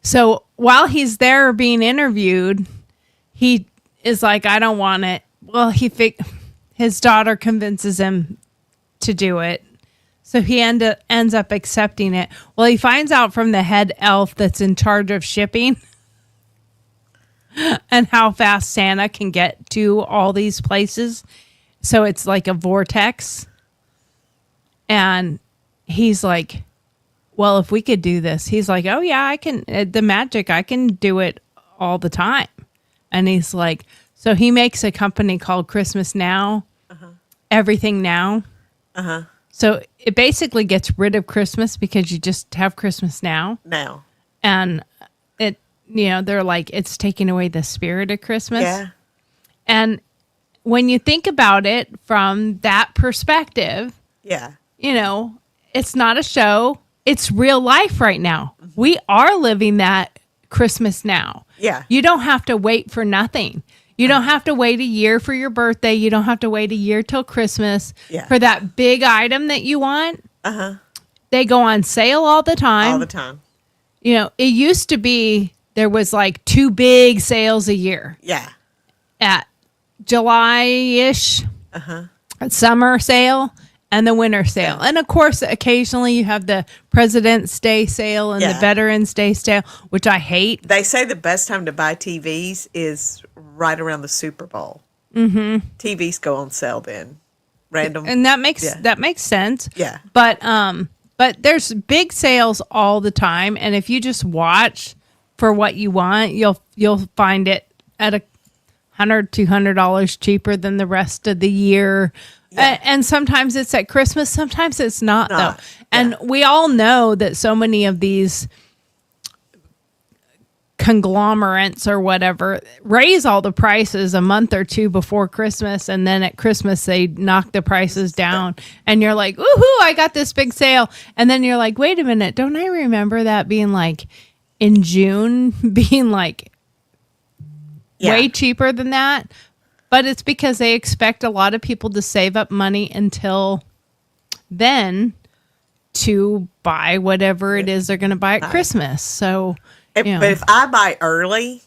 So while he's there being interviewed, he is like, I don't want it. Well, his daughter convinces him to do it. So he ends up accepting it. Well, he finds out from the head elf that's in charge of shipping and how fast Santa can get to all these places. So it's like a vortex. And he's like, well, if we could do this, he's like, oh yeah, I can, the magic, I can do it all the time. And he's like, so he makes a company called Christmas Now, Everything Now. So it basically gets rid of Christmas because you just have Christmas now. And it, they're like, it's taking away the spirit of Christmas. Yeah. And when you think about it from that perspective, it's not a show. It's real life right now. We are living that Christmas now. Yeah. You don't have to wait for nothing. You don't have to wait a year for your birthday. You don't have to wait a year till Christmas for that big item that you want. They go on sale all the time. All the time. It used to be there was like 2 big sales a year. Yeah. At July-ish, summer sale, and the winter sale. And of course, occasionally you have the President's Day sale and the Veterans Day sale, which I hate. They say the best time to buy TVs is right around the Super Bowl. TVs go on sale then. Random. And that makes sense. Yeah. But there's big sales all the time, and if you just watch for what you want, you'll find it at $100-$200 cheaper than the rest of the year. And sometimes it's at Christmas, sometimes it's not. Though. And we all know that so many of these conglomerates or whatever raise all the prices a month or 2 before Christmas, and then at Christmas they knock the prices down, and you're like, woohoo, I got this big sale. And then you're like, wait a minute, don't I remember that being like in June being like way cheaper than that? But it's because they expect a lot of people to save up money until then to buy whatever it is they're going to buy at Christmas. So, Yeah. But if I buy early,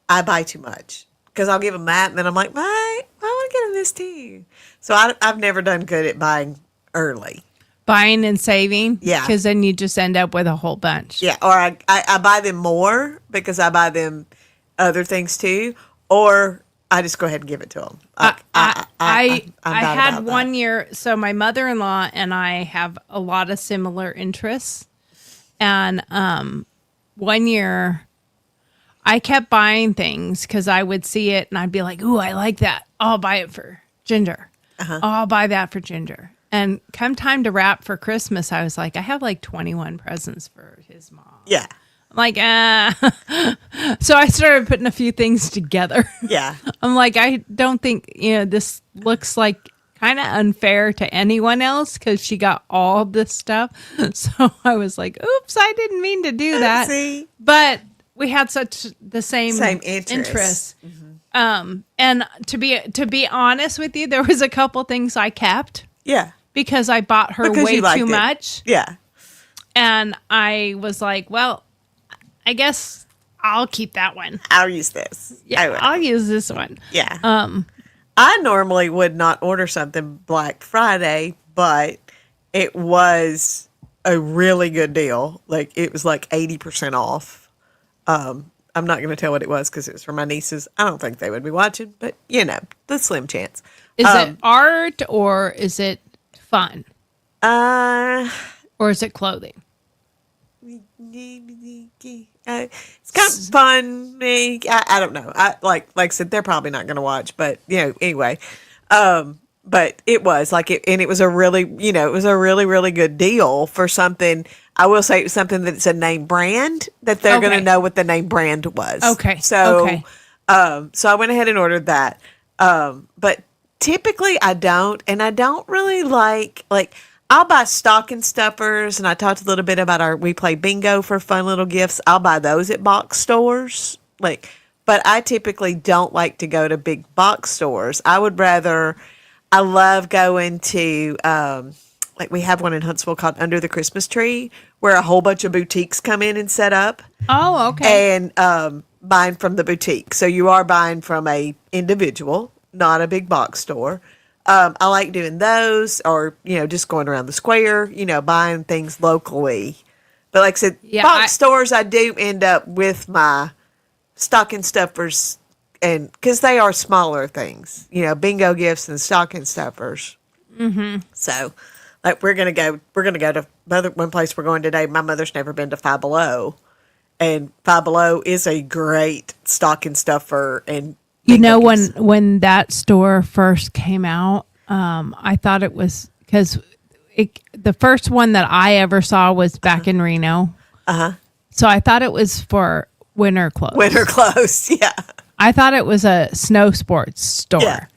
I buy too much because I'll give them that, and then I'm like, I want to get them this too. So I've never done good at buying early. Buying and saving. Yeah. Because then you just end up with a whole bunch. Yeah, or I buy them more because I buy them other things too, or I just go ahead and give it to them. I bad had about that. one year. So my mother-in-law and I have a lot of similar interests. And 1 year I kept buying things because I would see it and I'd be like, ooh, I like that. I'll buy it for Ginger. Oh, I'll buy that for Ginger. And come time to wrap for Christmas, I was like, I have like 21 presents for his mom. Yeah, I'm like, So I started putting a few things together. yeah, I'm like, I don't think, this looks like kind of unfair to anyone else because she got all this stuff. So I was like, oops, I didn't mean to do that. See? But we had such the same interests. And to be honest with you, there was a couple things I kept Yeah, because I bought her Because way you liked too it. much. yeah, And I was like, well, I guess I'll keep that one. I'll use this. Yeah, I will. I'll use this one. Yeah. I normally would not order something Black Friday, but it was a really good deal. Like it was like 80% off. I'm not going to tell what it was because it was for my nieces. I don't think they would be watching, but the slim chance. Is it art or is it fun or is it clothing? It's kind of fun. I don't know. Like I said, they're probably not going to watch, but anyway. But it was like it, and it was a really, it was a really, really good deal for something. I will say it was something that's a name brand that they're going to know what the name brand was. Okay. So, Okay. So I went ahead and ordered that. But typically I don't, and I don't really like I'll buy stocking stuffers, and I talked a little bit about we play bingo for fun little gifts. I'll buy those at box stores, but I typically don't like to go to big box stores. I love going to, we have one in Huntsville called Under the Christmas Tree, where a whole bunch of boutiques come in and set up. Oh, okay. And buying from the boutique. So you are buying from a individual, not a big box store. I like doing those, or just going around the square, buying things locally. But like I said, box stores, I do end up with my stocking stuffers, and because they are smaller things, bingo gifts and stocking stuffers. Mm-hmm. So, we're gonna go to one place we're going today. My mother's never been to Five Below, and Five Below is a great stocking stuffer and. When that store first came out, I thought it was because the first one that I ever saw was back in Reno. So I thought it was for winter clothes. Winter clothes, yeah. I thought it was a snow sports store.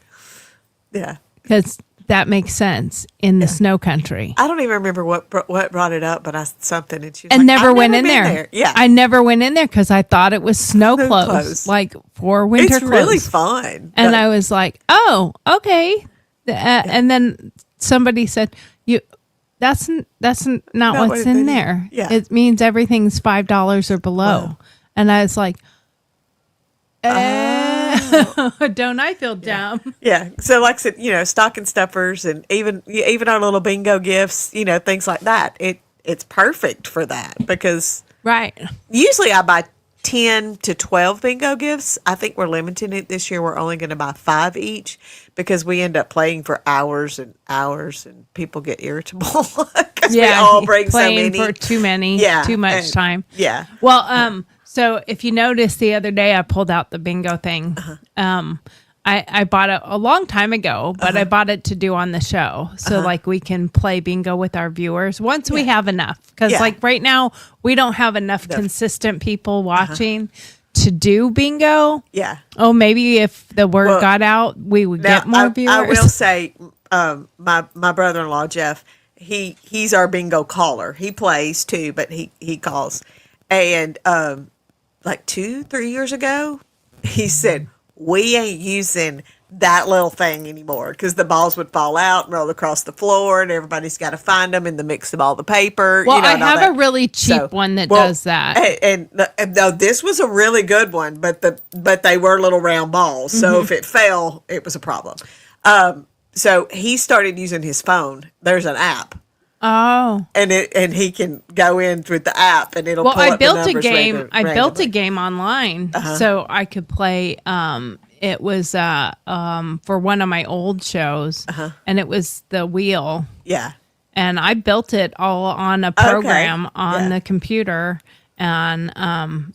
Yeah. Because that makes sense in the snow country. I don't even remember what brought it up, but something, and she was And like, never I've went never in been there. Yeah, I never went in there because I thought it was snow clothes, like for winter it's clothes. really fun. And I was like, oh, okay. And then somebody said, that's not what's in there. Yeah. It means everything's $5 or below. Wow. And I was like, don't I feel dumb? Yeah. So like I said, stocking stuffers, and even our little bingo gifts, things like that. It's perfect for that because Right. usually I buy 10 to 12 bingo gifts. I think we're limiting it this year. We're only going to buy 5 each because we end up playing for hours and hours, and people get irritable because we all bring so playing many. for too many, too much time. Yeah. Well, so if you noticed the other day, I pulled out the bingo thing. I bought it a long time ago, but I bought it to do on the show. So we can play bingo with our viewers once we have enough. Because right now we don't have enough consistent people watching to do bingo. Yeah. Oh, maybe if the word got out, we would get more viewers. I will say, my brother-in-law, Jeff, he's our bingo caller. He plays too, but he calls. And 2-3 years ago, he said, we ain't using that little thing anymore because the balls would fall out and roll across the floor, and everybody's got to find them in the mix of all the paper. Well, you know, I and all have that. a really cheap one that does that. And no, this was a really good one, but they were little round balls, so if it fell, it was a problem. So he started using his phone. There's an app. Oh, And he can go in with the app, and it'll. well, pull I up the built a numbers game. I built a randomly. game online so I could play. It was for one of my old shows, and it was the wheel. Yeah. And I built it all on a program on the computer, and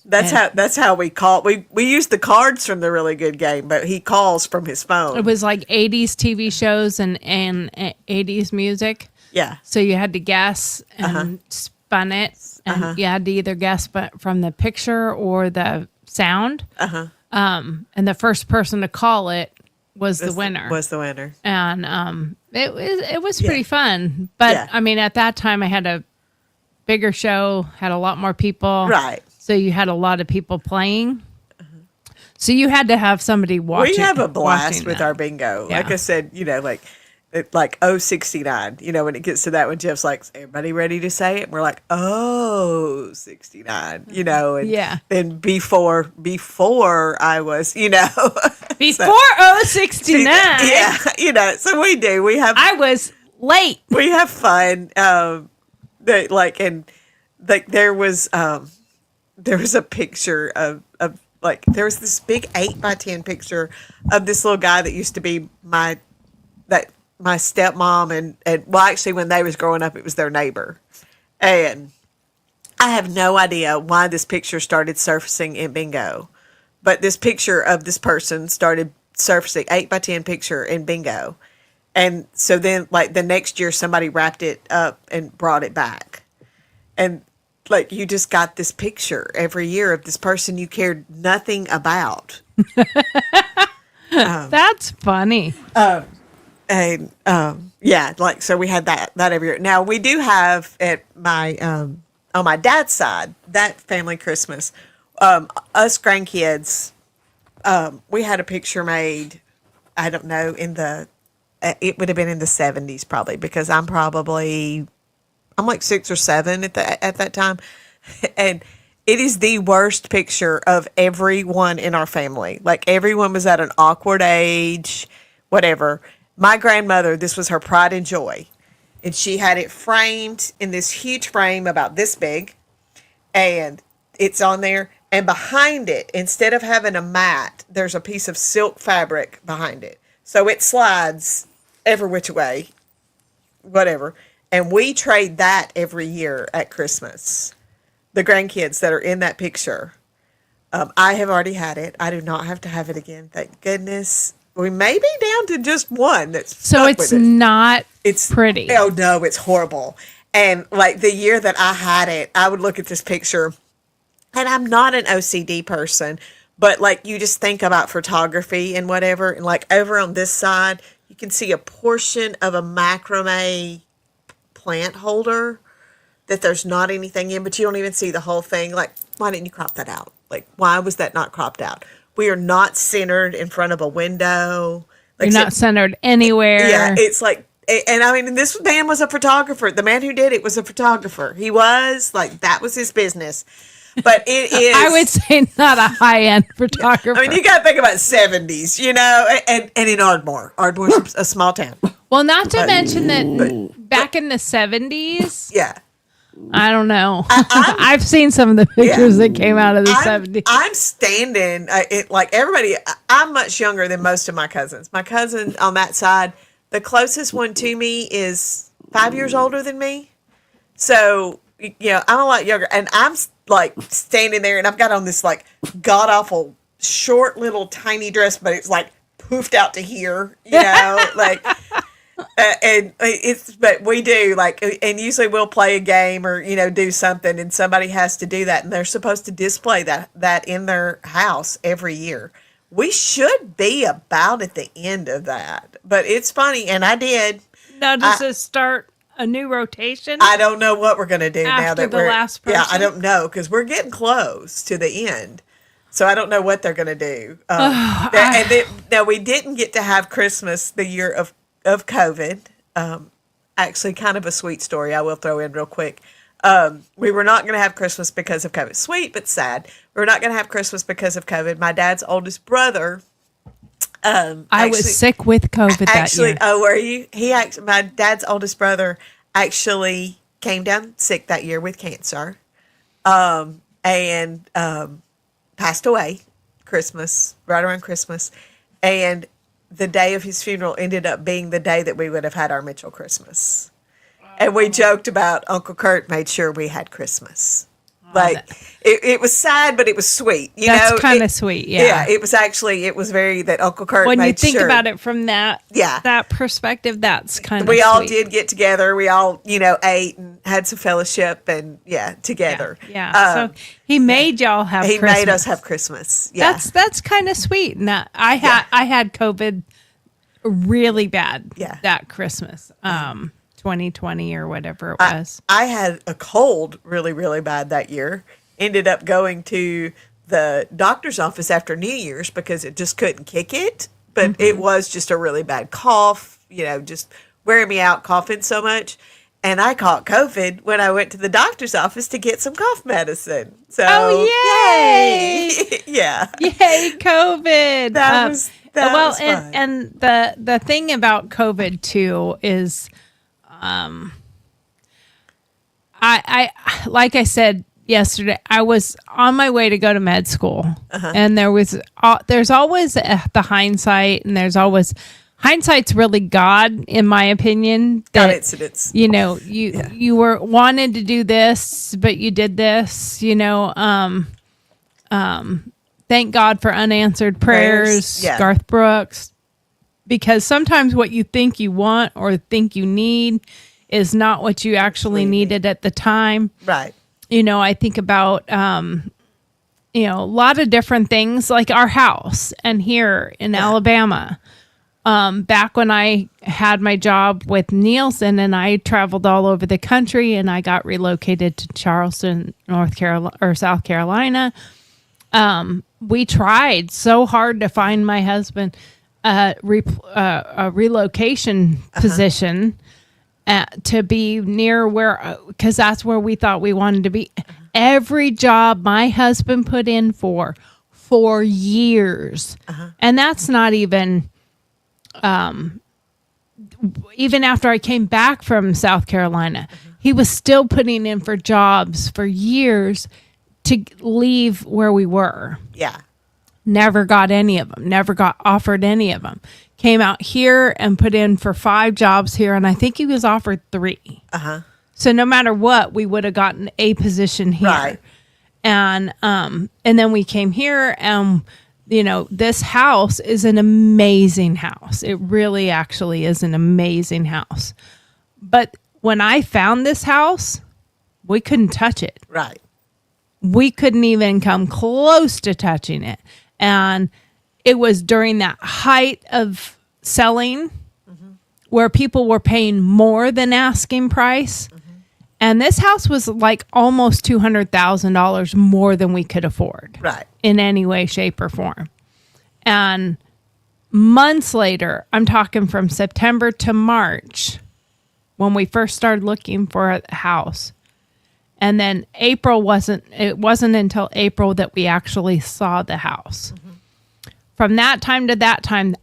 That's how we call. We used the cards from the really good game, but he calls from his phone. it was like 80s TV shows and 80s music. Yeah. So you had to guess and spun it, and you had to either guess but from the picture or the sound. And the first person to call it was the winner. Was the winner. And it was pretty fun. But Yeah. I mean, at that time, I had a bigger show, had a lot more people. Right. So you had a lot of people playing. So you had to have somebody watching. We have a blast watching with that. our bingo. Yeah. Like I said, like 069. When it gets to that one, Jeff's like, "Is everybody ready to say it?" And we're like, "Oh, 69." And Yeah. then before I was, Before 069. yeah, so we do. We have I was late. we have fun. There was a picture of there was this big 8x10 picture of this little guy that used to be my stepmom and well, actually when they was growing up, it was their neighbor. And I have no idea why this picture started surfacing in bingo, but this picture of this person started surfacing, 8x10 picture in bingo. And so then the next year somebody wrapped it up and brought it back. And you just got this picture every year of this person you cared nothing about. That's funny. And so we had that every year. Now we do have at my on my dad's side, that family Christmas, us grandkids, we had a picture made. I don't know it would have been in the 70s probably because I'm like 6 or 7 at that time, and it is the worst picture of everyone in our family. Like everyone was at an awkward age, whatever. My grandmother, this was her pride and joy. And she had it framed in this huge frame about this big. And it's on there. And behind it, instead of having a mat, there's a piece of silk fabric behind it. So it slides every which way, whatever. And we trade that every year at Christmas. The grandkids that are in that picture. I have already had it. I do not have to have it again. Thank goodness. We may be down to just one that's So stuck it's with it. not It's pretty. Oh no, it's horrible. And the year that I had it, I would look at this picture, and I'm not an OCD person, but you just think about photography and whatever, and over on this side, you can see a portion of a macrame plant holder that there's not anything in, but you don't even see the whole thing. Why didn't you crop that out? Why was that not cropped out? We are not centered in front of a window. You're not centered anywhere. Yeah, it's and I mean, this man was a photographer. The man who did it was a photographer. He was that was his business. But it is. I would say not a high-end photographer. I mean, you got to think about 70s, and in Ardmore. Ardmore's a small town. Well, not to mention that back in the 70s, Yeah. I don't know. I've seen some of the pictures that came out of the 70s. I'm standing, everybody, I'm much younger than most of my cousins. My cousin on that side, the closest one to me is 5 years older than me. So, I'm a lot younger. And I'm standing there and I've got on this god awful short little tiny dress, but it's poofed out to here, but we do and usually we'll play a game or do something, and somebody has to do that, and they're supposed to display that in their house every year. We should be about at the end of that, but it's funny, and I did. Now, does it start a new rotation? I don't know what we're gonna do now After that the we're last Yeah, I person? don't know because we're getting close to the end. So I don't know what they're going to do. Now we didn't get to have Christmas the year of COVID. Actually, kind of a sweet story I will throw in real quick. We were not going to have Christmas because of COVID. Sweet, but sad. We were not going to have Christmas because of COVID. My dad's oldest brother. I was sick with COVID that year. Oh, were you? My dad's oldest brother actually came down sick that year with cancer, and passed away right around Christmas. And the day of his funeral ended up being the day that we would have had our Mitchell Christmas. And we joked about Uncle Kurt made sure we had Christmas. It was sad, but it was sweet. That's kind of sweet, yeah. Yeah, it was very that Uncle Kurt when made you think sure. about it from that perspective, that's kind of We all sweet. did get together. We all, ate and had some fellowship and, together. Yeah. So he made y'all have He Christmas. made us have Christmas. Yeah. That's kind of sweet. And I had COVID really bad that Christmas. 2020 or whatever it was. I had a cold really, really bad that year. Ended up going to the doctor's office after New Year's because it just couldn't kick it. But it was just a really bad cough, just wearing me out, coughing so much. And I caught COVID when I went to the doctor's office to get some cough medicine. So, yay! Yeah. Yay, COVID. That was fun. And the thing about COVID too is I like I said yesterday, I was on my way to go to med school, and there's always the hindsight, and there's always hindsight's really God, in my opinion. God incidents. You were wanted to do this, but you did this. Thank God for unanswered prayers, Yeah. Garth Brooks. Because sometimes what you think you want or think you need is not what you actually needed at the time. Right. I think about, a lot of different things like our house and here in Alabama. Back when I had my job with Nielsen and I traveled all over the country and I got relocated to Charleston, South Carolina. We tried so hard to find my husband a relocation position to be near because that's where we thought we wanted to be. Every job my husband put in for years, and that's not even after I came back from South Carolina, he was still putting in for jobs for years to leave where we were. Yeah. Never got any of them. Never got offered any of them. Came out here and put in for 5 jobs here, and I think he was offered 3. So no matter what, we would have gotten a position here. Right. And then we came here, and this house is an amazing house. It really actually is an amazing house. But when I found this house, we couldn't touch it. Right. We couldn't even come close to touching it. And it was during that height of selling where people were paying more than asking price. And this house was like almost $200,000 more than we could afford. Right. In any way, shape, or form. And months later, I'm talking from September to March, when we first started looking for a house. And then it wasn't until April that we actually saw the house. From that time to that time,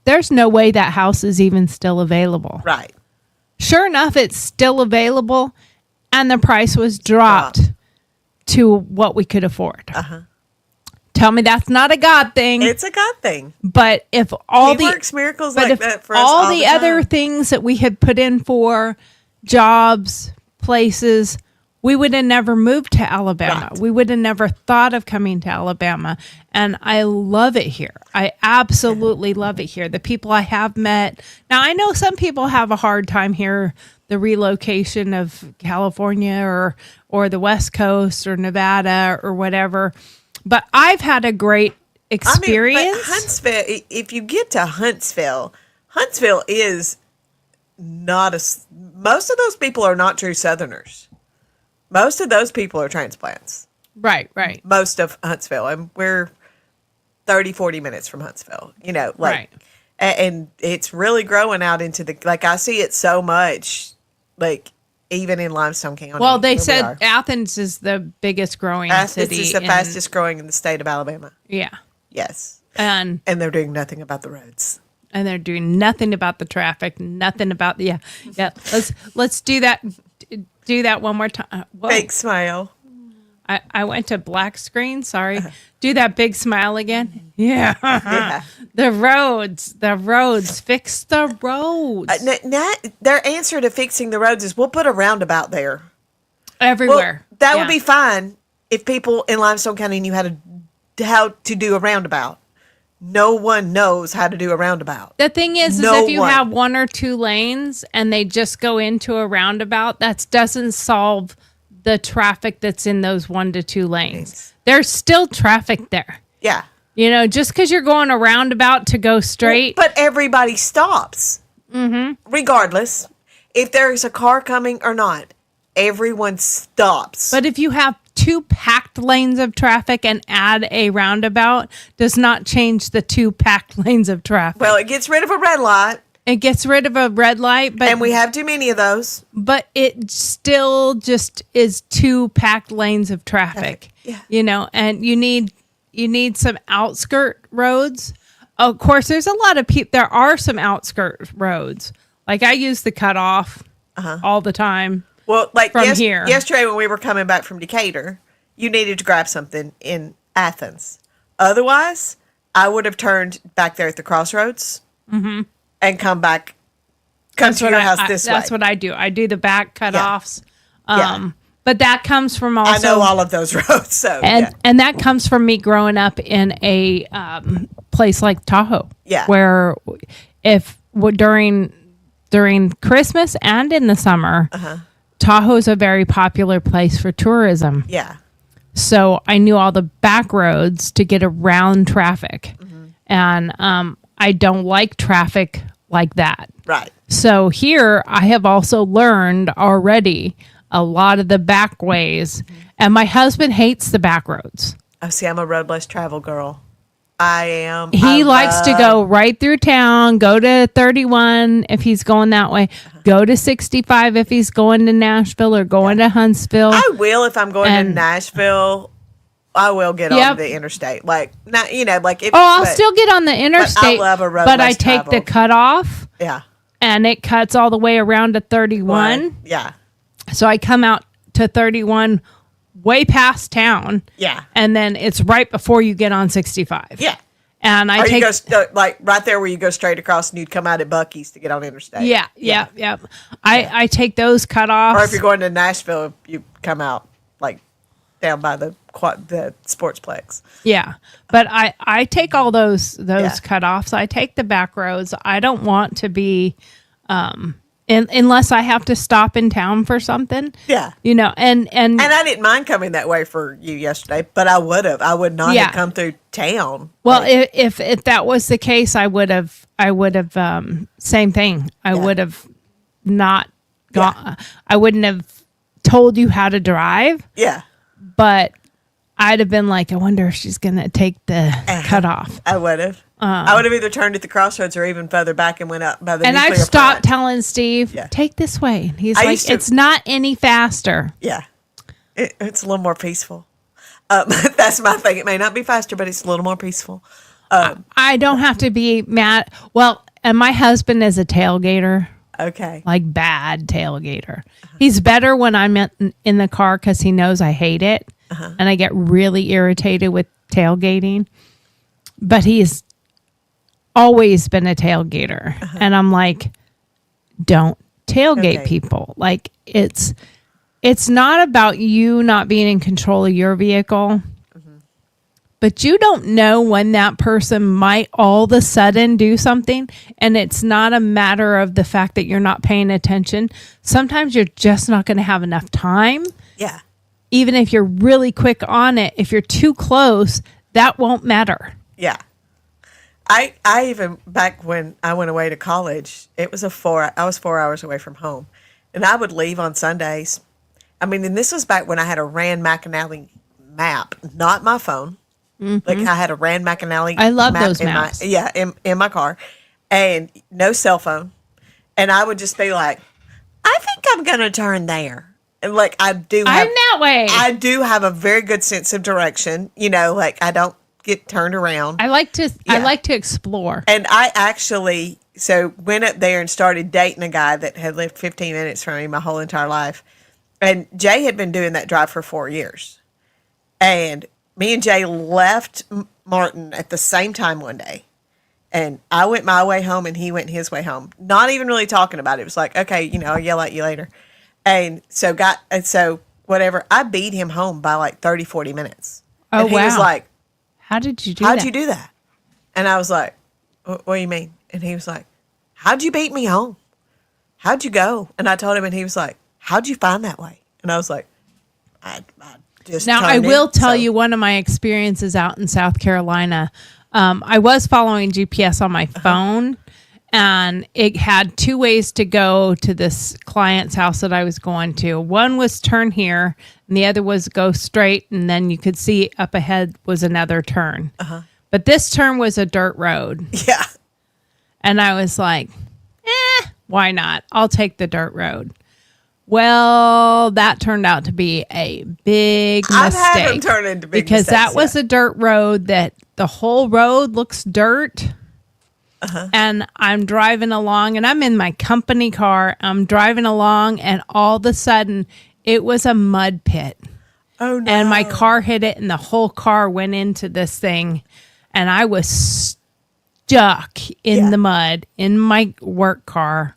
there's no way that house is even still available. Right. Sure enough, it's still available, and the price was dropped to what we could afford. Tell me that's not a God thing. It's a God thing. But if He works miracles like that for us all all the the other time. things that we had put in for, jobs, places, we would have never moved to Alabama. Right. We would have never thought of coming to Alabama. And I love it here. I absolutely love it here. The people I have met. Now, I know some people have a hard time here, the relocation of California or the West Coast or Nevada or whatever. But I've had a great experience. But Huntsville, if you get to Huntsville is not most of those people are not true Southerners. Most of those people are transplants. Right, right. most of Huntsville, and we're 30, 40 minutes from Huntsville, Right. and it's really growing out into the, like, I see it so much, like, even in Limestone County. Well, they where we said are. Athens is the biggest growing Athens city. is the in- fastest growing in the state of Alabama. Yeah. Yes. And And they're doing nothing about the roads. they're doing nothing about the traffic, nothing about the yeah. Let's do that. Do that one more time. Whoa. Big smile. I went to black screen. Sorry. Do that big smile again. Yeah. Yeah. The roads. Fix the roads Their answer to fixing the roads is we'll put a roundabout there. everywhere. Well, that Yeah. would be fine if people in Limestone County knew how to do a roundabout. No one knows how to do a roundabout. The thing is No if you one. have 1 or 2 lanes and they just go into a roundabout, that doesn't solve the traffic that's in those 1 to 2 lanes. There's still traffic there. Yeah. Just because you're going a roundabout to go straight. But everybody stops. Mm-hmm. Regardless, if there is a car coming or not, everyone stops. But if you have 2 packed lanes of traffic and add a roundabout, does not change the 2 packed lanes of traffic. well, it gets rid of a red light, It gets rid of a red light, but and we have too many of those. but it still just is 2 packed lanes of traffic. Yeah. And you need some outskirt roads. Of course, there's a lot of people. There are some outskirt roads. Like I use the cutoff all the time. Well, like From here. yesterday when we were coming back from Decatur, you needed to grab something in Athens. Otherwise, I would have turned back there at the crossroads and come to your house this way. That's what I do. I do the back cutoffs. Yeah. But that comes from I also know all of those roads, so and yeah. and that comes from me growing up in a place like Tahoe. Yeah. Where during Christmas and in the summer, Tahoe is a very popular place for tourism. Yeah. So I knew all the back roads to get around traffic, and I don't like traffic like that. Right. So here I have also learned already a lot of the back ways, and my husband hates the back roads. Oh, see, I'm a road less travel girl. I am. He likes to go right through town, go to 31 if he's going that way, go to 65 if he's going to Nashville or going to Huntsville. I will if I'm going to And- Nashville. I will get Yep. on the interstate, like not like if. Oh, I'll but- still get on the interstate, love a road but I less take the traveled. cutoff Yeah. and it cuts all the way around to 31. Yeah. So I come out to 31 way past town. Yeah. And then it's right before you get on 65. Yeah. And I Or take you go like right there where you go straight across and you'd come out at Buc-ee's to get on interstate. yeah. I take those cutoffs. Or if you're going to Nashville, you come out like down by the Sportsplex. Yeah. But I take all those Yeah. cutoffs. I take the back roads. I don't want to be unless I have to stop in town for something. Yeah. And And I didn't mind coming that way for you yesterday, but I would have. I would not Yeah. have come through town. well, Like, if that was the case, I would have same thing. I Yeah. would have not gone. I wouldn't have told you how to drive, yeah, but I'd have been like, I wonder if she's going to take the cutoff. I would have. I would have either turned at the crossroads or even further back and went up by the And I've nuclear stopped plant. telling Steve, Yeah. take this way. And he's I like, used to- it's not any faster. Yeah, it's a little more peaceful. That's my thing. It may not be faster, but it's a little more peaceful. I don't have to be mad. Well, and my husband is a tailgater, Okay. like bad tailgater. He's better when I'm in the car because he knows I hate it. And I get really irritated with tailgating. But he's always been a tailgater. And I'm like, don't tailgate Okay. people. Like it's not about you not being in control of your vehicle. But you don't know when that person might all of a sudden do something. And it's not a matter of the fact that you're not paying attention. Sometimes you're just not going to have enough time. Yeah. Even if you're really quick on it, if you're too close, that won't matter. Yeah. I even back when I went away to college, I was 4 hours away from home, and I would leave on Sundays. I mean, and this was back when I had a Rand McAnally map, not my phone. Like I had a Rand McAnally. I love map those in maps. in my car, and no cell phone. And I would just be like, I think I'm gonna turn there. And like I'm that way. I do have a very good sense of direction. You know, like I don't get turned around. I like to explore. And I actually went up there and started dating a guy that had lived 15 minutes from me my whole entire life. And Jay had been doing that drive for 4 years. And me and Jay left Martin at the same time one day. And I went my way home and he went his way home. Not even really talking about it. It was like, okay, I'll yell at you later. And so whatever, I beat him home by like 30, 40 minutes. Oh, and he was wow. like, How did you do how'd that? you do that? And I was like, what do you mean? And he was like, how'd you beat me home? How'd you go? And I told him, and he was like, how'd you find that way? And I was like, I just Now, I turned will in, tell so- you one of my experiences out in South Carolina. I was following GPS on my phone, and it had two ways to go to this client's house that I was going to. One was turn here, and the other was go straight, and then you could see up ahead was another turn. But this turn was a dirt road, Yeah. and I was like, why not? I'll take the dirt road. Well, that turned out to be a big mistake. I've had them turn into big because mistakes, that was a dirt road that the whole road looks dirt. And I'm driving along, and I'm in my company car. I'm driving along, and all of a sudden, it was a mud pit. Oh, no. And my car hit it, and the whole car went into this thing. And I was stuck in the mud in my work car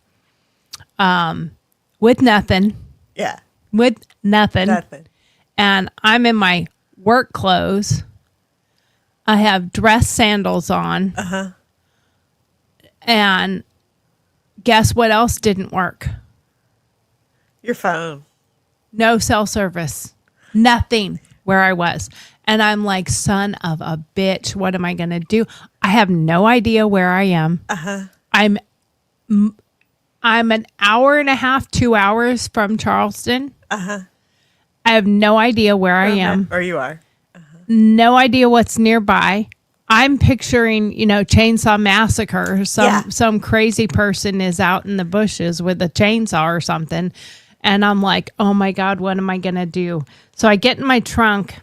with nothing. Yeah. With nothing. Nothing. And I'm in my work clothes. I have dress sandals on. And guess what else didn't work? Your phone. No cell service. Nothing where I was. And I'm like, son of a bitch, what am I going to do? I have no idea where I am. I'm an hour and a half, 2 hours from Charleston. I have no idea where I am. Or you are. No idea what's nearby. I'm picturing, Chainsaw Massacre. Some crazy person is out in the bushes with a chainsaw or something. And I'm like, oh my God, what am I going to do? So I get in my trunk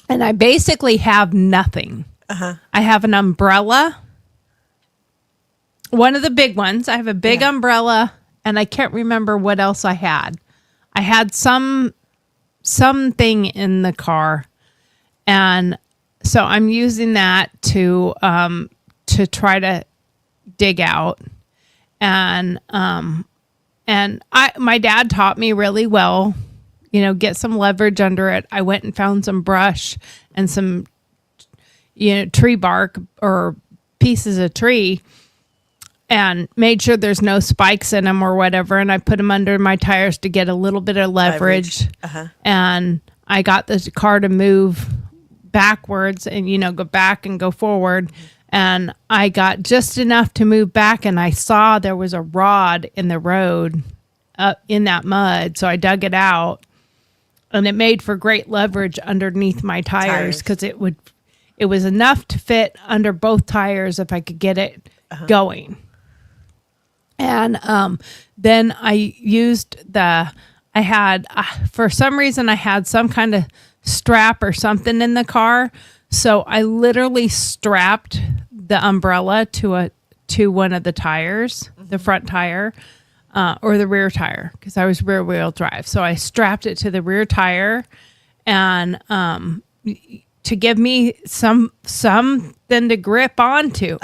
and I basically have nothing. I have an umbrella. One of the big ones. I have a big umbrella, and I can't remember what else I had. I had something in the car, and so I'm using that to try to dig out. And my dad taught me really well, get some leverage under it. I went and found some brush and some tree bark or pieces of tree, and made sure there's no spikes in them or whatever. And I put them under my tires to get a little bit of leverage. And I got the car to move backwards and, go back and go forward. And I got just enough to move back. And I saw there was a rod in the road in that mud. So I dug it out, and it made for great leverage underneath my tires because it was enough to fit under both tires if I could get it going. And then I used for some reason, I had some kind of strap or something in the car. So I literally strapped the umbrella to one of the tires, the front tire, or the rear tire, because I was rear wheel drive. So I strapped it to the rear tire, and to give me something to grip onto.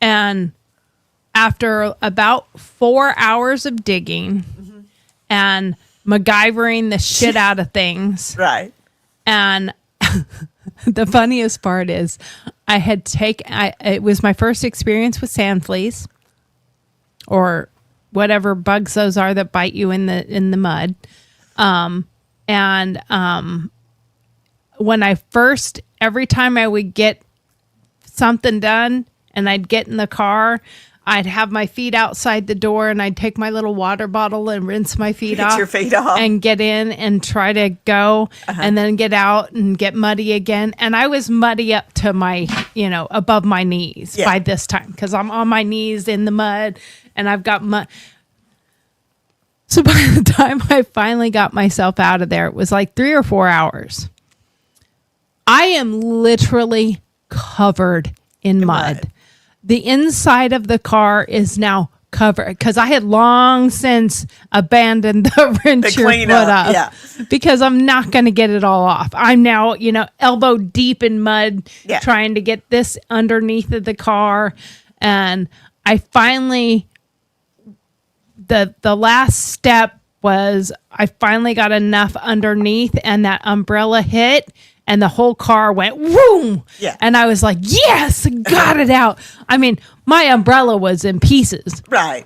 And after about 4 hours of digging and MacGyvering the shit out of things, Right. and the funniest part is it was my first experience with sand fleas, or whatever bugs those are that bite you in the mud. When every time I would get something done and I'd get in the car, I'd have my feet outside the door, and I'd take my little water bottle and rinse my feet Get off. your feet off. And get in and try to go and then get out and get muddy again. And I was muddy up to my, above my knees by this time because I'm on my knees in the mud and I've got mud. So by the time I finally got myself out of there, it was like 3 or 4 hours. I am literally covered in mud. The inside of the car is now covered because I had long since abandoned the rinse your foot up because I'm not going to get it all off. I'm now, elbow deep in mud trying to get this underneath of the car. And I finally... The last step was I finally got enough underneath and that umbrella hit and the whole car went whoom. Yeah. And I was like, yes, got it out. I mean, my umbrella was in pieces. Right.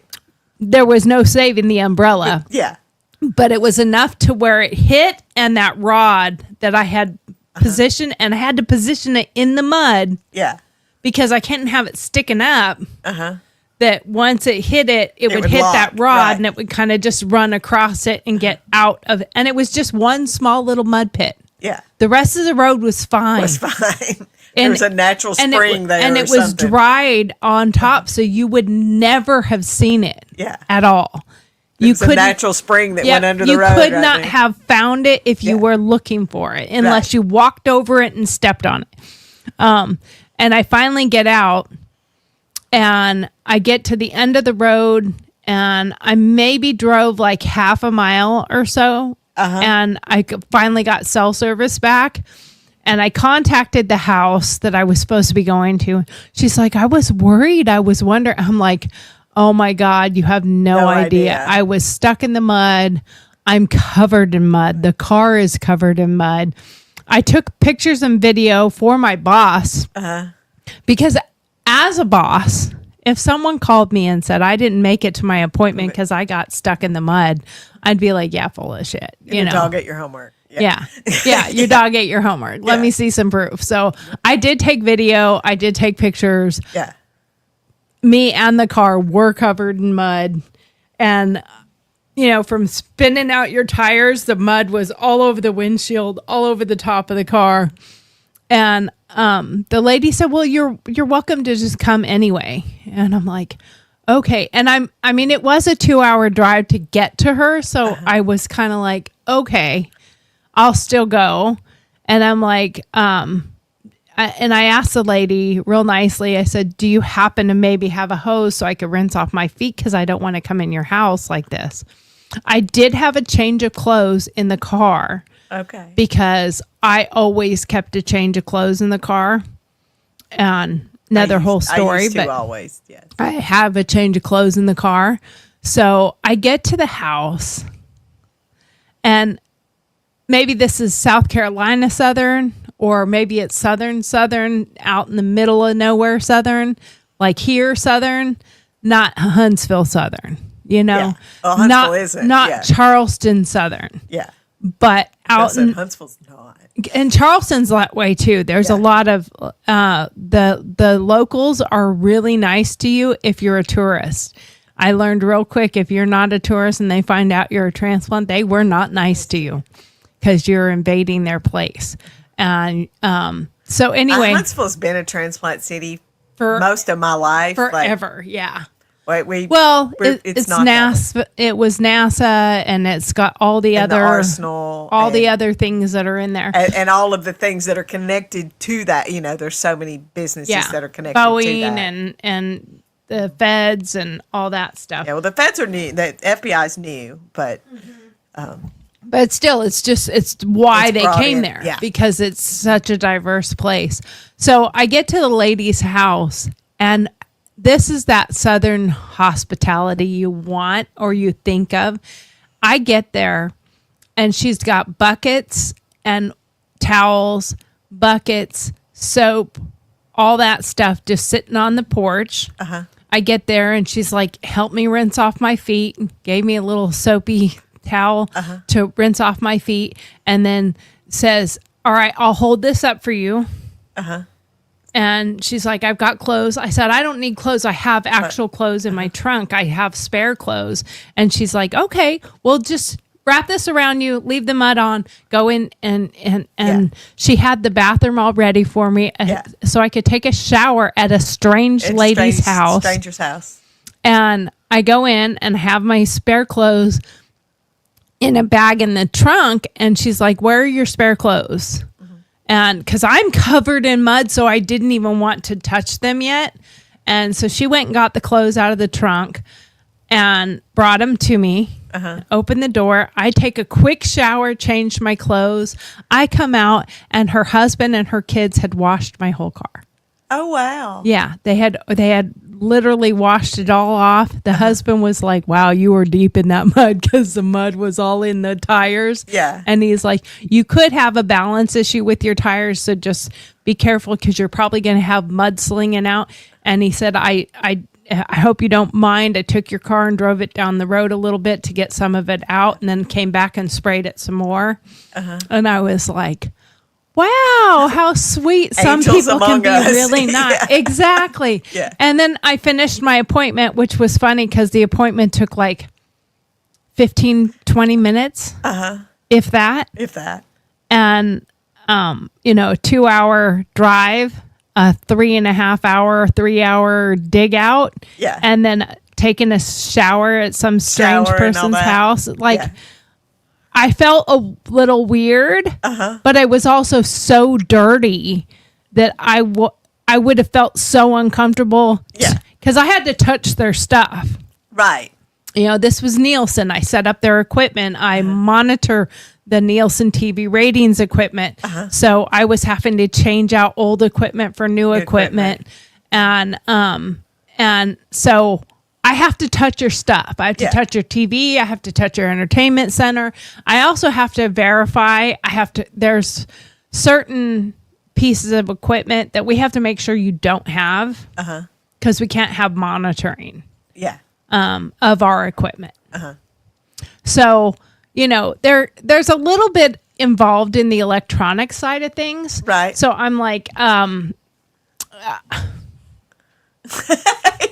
There was no saving the umbrella. Yeah. But it was enough to where it hit and that rod that I had positioned, and I had to position it in the mud. Yeah. Because I couldn't have it sticking up. Uh-huh. That once it hit it, it would hit lock, that rod right. and it would kind of just run across it and get out of it. And it was just one small little mud pit. Yeah. The rest of the road was fine. It was fine. There was a natural spring there. And it was dried on top, so you would never have seen it at all. It was a natural spring that went under the road. You could not have found it if you were looking for it, unless you walked over it and stepped on it. And I finally get out. And I get to the end of the road and I maybe drove like half a mile or so. And I finally got cell service back. And I contacted the house that I was supposed to be going to. She's like, I was worried. I was wondering. I'm like, oh my God, you have no idea. I was stuck in the mud. I'm covered in mud. The car is covered in mud. I took pictures and video for my boss because as a boss, if someone called me and said I didn't make it to my appointment because I got stuck in the mud, I'd be like, yeah, full of shit. Your dog ate your homework. Yeah. Your dog ate your homework. Let me see some proof. So I did take video. I did take pictures. Yeah. Me and the car were covered in mud. And, from spinning out your tires, the mud was all over the windshield, all over the top of the car. And the lady said, well, you're welcome to just come anyway. And I'm like, okay. And it was a 2-hour drive to get to her. So I was kind of like, okay, I'll still go. And I'm like, and I asked the lady real nicely, I said, do you happen to maybe have a hose so I could rinse off my feet? Cause I don't want to come in your house like this. I did have a change of clothes in the car. Okay. Because I always kept a change of clothes in the car. And another whole story. I used to but always, yes. I have a change of clothes in the car. So I get to the house. And maybe this is South Carolina Southern. Or maybe it's Southern out in the middle of nowhere Southern. Like here Southern. Not Huntsville Southern. Yeah. Oh, Huntsville isn't. Not Charleston Southern. Yeah. But out in Huntsville's not. And Charleston's that way too. There's a lot of the locals are really nice to you if you're a tourist. I learned real quick, if you're not a tourist and they find out you're a transplant, they were not nice to you because you're invading their place. And so anyway, Huntsville's been a transplant city for most of my life, forever. It's not NASA. It was NASA, and it's got all the other arsenal, the other things that are in there, and all of the things that are connected to that. There's so many businesses that are connected Boeing to that. and the feds and all that stuff. Yeah, well, the feds are new. The FBI's new, but but still, it's why they came there because it's such a diverse place. So I get to the lady's house, and this is that Southern hospitality you want or you think of. I get there and she's got buckets and towels, buckets, soap, all that stuff just sitting on the porch. I get there and she's like, help me rinse off my feet. Gave me a little soapy towel to rinse off my feet. And then says, all right, I'll hold this up for you. And she's like, I've got clothes. I said, I don't need clothes. I have actual clothes in my trunk. I have spare clothes. And she's like, okay, well, just wrap this around you, leave the mud on, go in. And she had the bathroom all ready for me so I could take a shower at a stranger's house. And I go in and have my spare clothes in a bag in the trunk. And she's like, where are your spare clothes? And because I'm covered in mud, so I didn't even want to touch them yet. And so she went and got the clothes out of the trunk and brought them to me. Opened the door. I take a quick shower, changed my clothes. I come out, and her husband and her kids had washed my whole car. Oh, wow. Yeah, they had literally washed it all off. The husband was like, wow, you were deep in that mud because the mud was all in the tires. Yeah. And he's like, you could have a balance issue with your tires, so just be careful because you're probably going to have mud slinging out. And he said, I hope you don't mind. I took your car and drove it down the road a little bit to get some of it out and then came back and sprayed it some more. And I was like, wow, how sweet. Some people can be really nice. Yeah. Exactly. Yeah. And then I finished my appointment, which was funny because the appointment took like 15, 20 minutes. If that. And, a 2-hour drive, a 3.5-hour, 3-hour dig out. Yeah. And then taking a shower at some strange person's house. I felt a little weird, but I was also so dirty that I would have felt so uncomfortable. Yeah. Because I had to touch their stuff. Right. This was Nielsen. I set up their equipment. I monitor the Nielsen TV ratings equipment. So I was having to change out old equipment for new equipment. And so I have to touch your stuff. I have to touch your TV. I have to touch your entertainment center. I also have to verify. There's certain pieces of equipment that we have to make sure you don't have because we can't have monitoring of our equipment. So, there's a little bit involved in the electronic side of things. Right. So I'm like,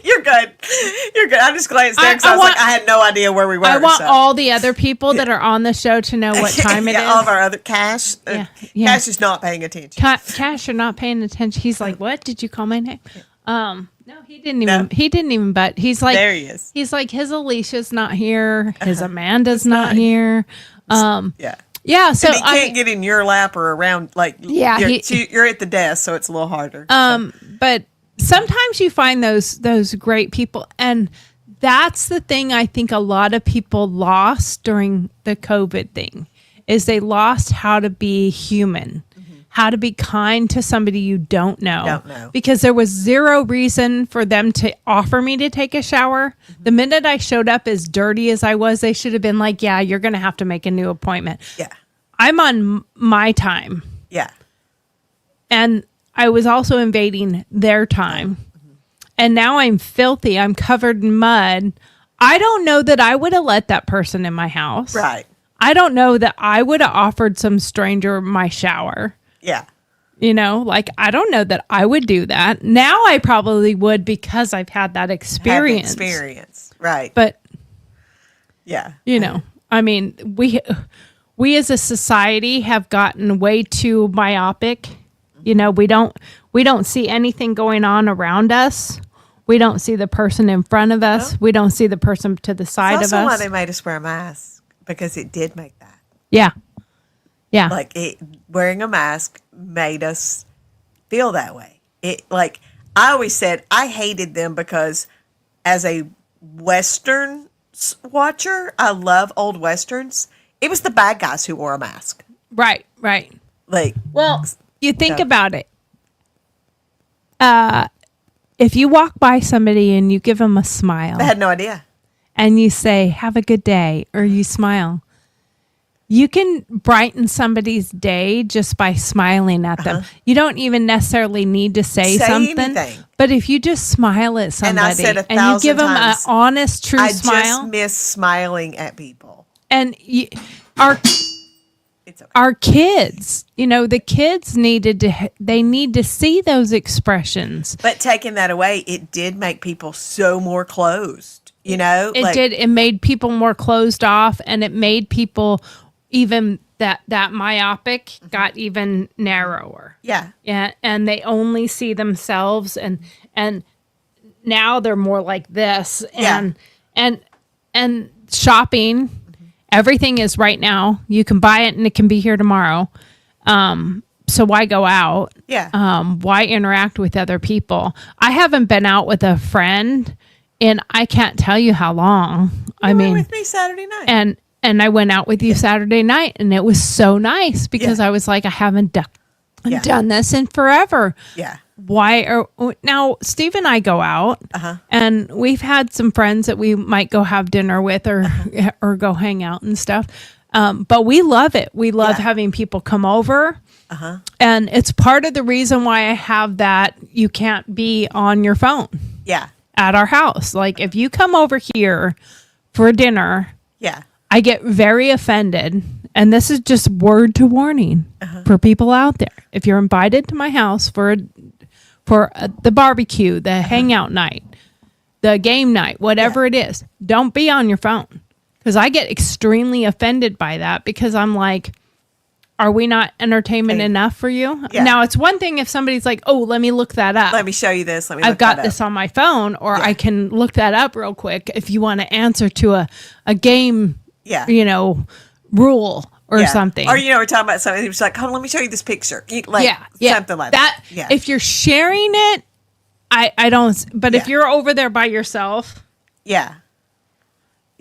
You're good. I just glanced there because I had no idea where we were. I want all the other people that are on the show to know what time it is. All of our other Cash. Cash is not paying attention. Cash are not paying attention. He's like, "What? Did you call my name?" No, he didn't even. No. He didn't even. But he's like, there he is. He's like, his Alicia's not here. His Amanda's not here. Yeah, so and he can't get in your lap or around. You're at the desk, so it's a little harder. But sometimes you find those great people, and that's the thing I think a lot of people lost during the COVID thing is they lost how to be human, how to be kind to somebody you don't know. Because there was zero reason for them to offer me to take a shower. The minute I showed up as dirty as I was, they should have been like, yeah, you're going to have to make a new appointment. Yeah. I'm on my time. Yeah. And I was also invading their time. And now I'm filthy. I'm covered in mud. I don't know that I would have let that person in my house. Right. I don't know that I would have offered some stranger my shower. Yeah. I don't know that I would do that. Now I probably would because I've had that experience. Right. But, yeah. I mean, we as a society have gotten way too myopic. We don't see anything going on around us. We don't see the person in front of us. We don't see the person to the side of us. That's why they made us wear a mask, because it did make that. Yeah. Yeah. Wearing a mask made us feel that way. I always said I hated them because as a Western watcher, I love old Westerns. It was the bad guys who wore a mask. Right. You think about it. If you walk by somebody and you give them a smile. I had no idea. And you say, have a good day, or you smile. You can brighten somebody's day just by smiling at them. You don't even necessarily need to say something. Anything. But if you just smile at somebody and, I said and you give them an honest, true smile. I just miss smiling at people. And It's okay. our kids, the kids they need to see those expressions. But taking that away, it did make people so more closed. It did. It made people more closed off, and it made people even that myopic got even narrower. Yeah. Yeah, and they only see themselves, and now they're more like this, and shopping. Everything is right now. You can buy it and it can be here tomorrow. So why go out? Yeah. Why interact with other people? I haven't been out with a friend in I can't tell you how long. You went with me Saturday night. And I went out with you Saturday night, and it was so nice because I was like, I haven't done this in forever. Yeah. Now Steve and I go out, and we've had some friends that we might go have dinner with or go hang out and stuff. But we love it. We love having people come over. And it's part of the reason why I have that you can't be on your phone. Yeah. At our house. Like if you come over here for dinner, yeah, I get very offended. And this is just word to warning for people out there. If you're invited to my house for the barbecue, the hangout night, the game night, whatever it is, don't be on your phone. Because I get extremely offended by that because I'm like, are we not entertainment enough for you? Yeah. Now, it's one thing if somebody's like, oh, let me look that up. Let me show you this. I've got this on my phone, or I can look that up real quick if you want to answer to a game, rule or something. Or, we're talking about something. It was like, hold on, let me show you this picture. Something like that. Yeah. If you're sharing it, I don't, but if you're over there by yourself,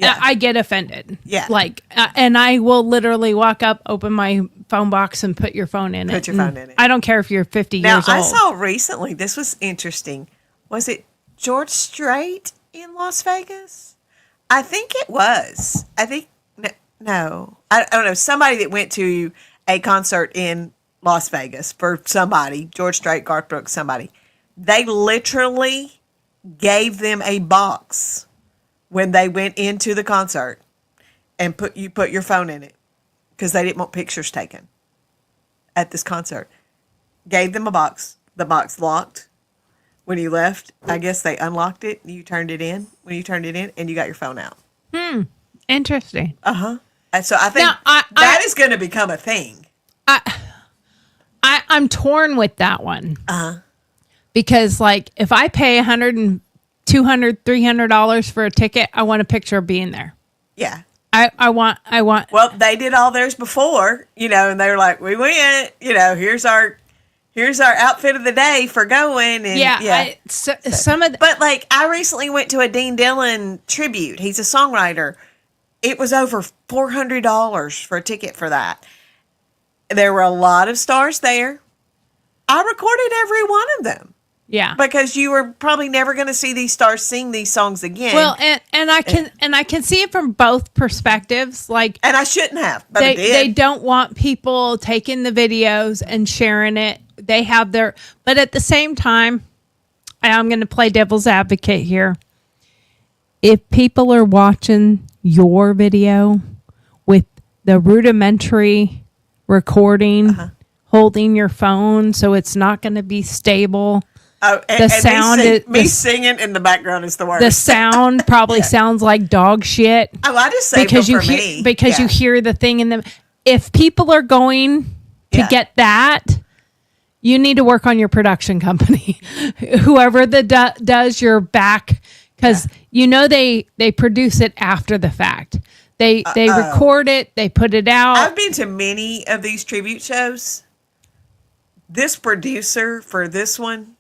I get offended. Yeah. And I will literally walk up, open my phone box, and put your phone in it. Put your phone in it. I don't care if you're 50 now, years old. I saw recently, this was interesting. Was it George Strait in Las Vegas? I think it was. No. I don't know. Somebody that went to a concert in Las Vegas for somebody, George Strait, Garth Brooks, somebody. They literally gave them a box when they went into the concert and put your phone in it because they didn't want pictures taken at this concert. Gave them a box. The box locked. When you left, I guess they unlocked it. You turned it in. When you turned it in, and you got your phone out. Interesting. And so I think that is going to become a thing. I'm torn with that one. Because if I pay $100, $200, $300 for a ticket, I want a picture of being there. Yeah. I want. Well, they did all theirs before, and they were like, we went, here's our outfit of the day for going. And some of but I recently went to a Dean Dillon tribute. He's a songwriter. It was over $400 for a ticket for that. There were a lot of stars there. I recorded every one of them. Yeah. Because you were probably never going to see these stars sing these songs again. Well, and I can see it from both perspectives. And I shouldn't have, but I did. They don't want people taking the videos and sharing it. They have but at the same time, I'm going to play devil's advocate here. If people are watching your video with the rudimentary recording, holding your phone so it's not going to be stable. The sound singing in the background is the worst. The sound probably sounds like dog shit. Oh, I just saved them for me. Because you hear the thing in them. If people are going to get that, you need to work on your production company. Whoever does your back, because they produce it after the fact. They record it, they put it out. I've been to many of these tribute shows. This producer for this one,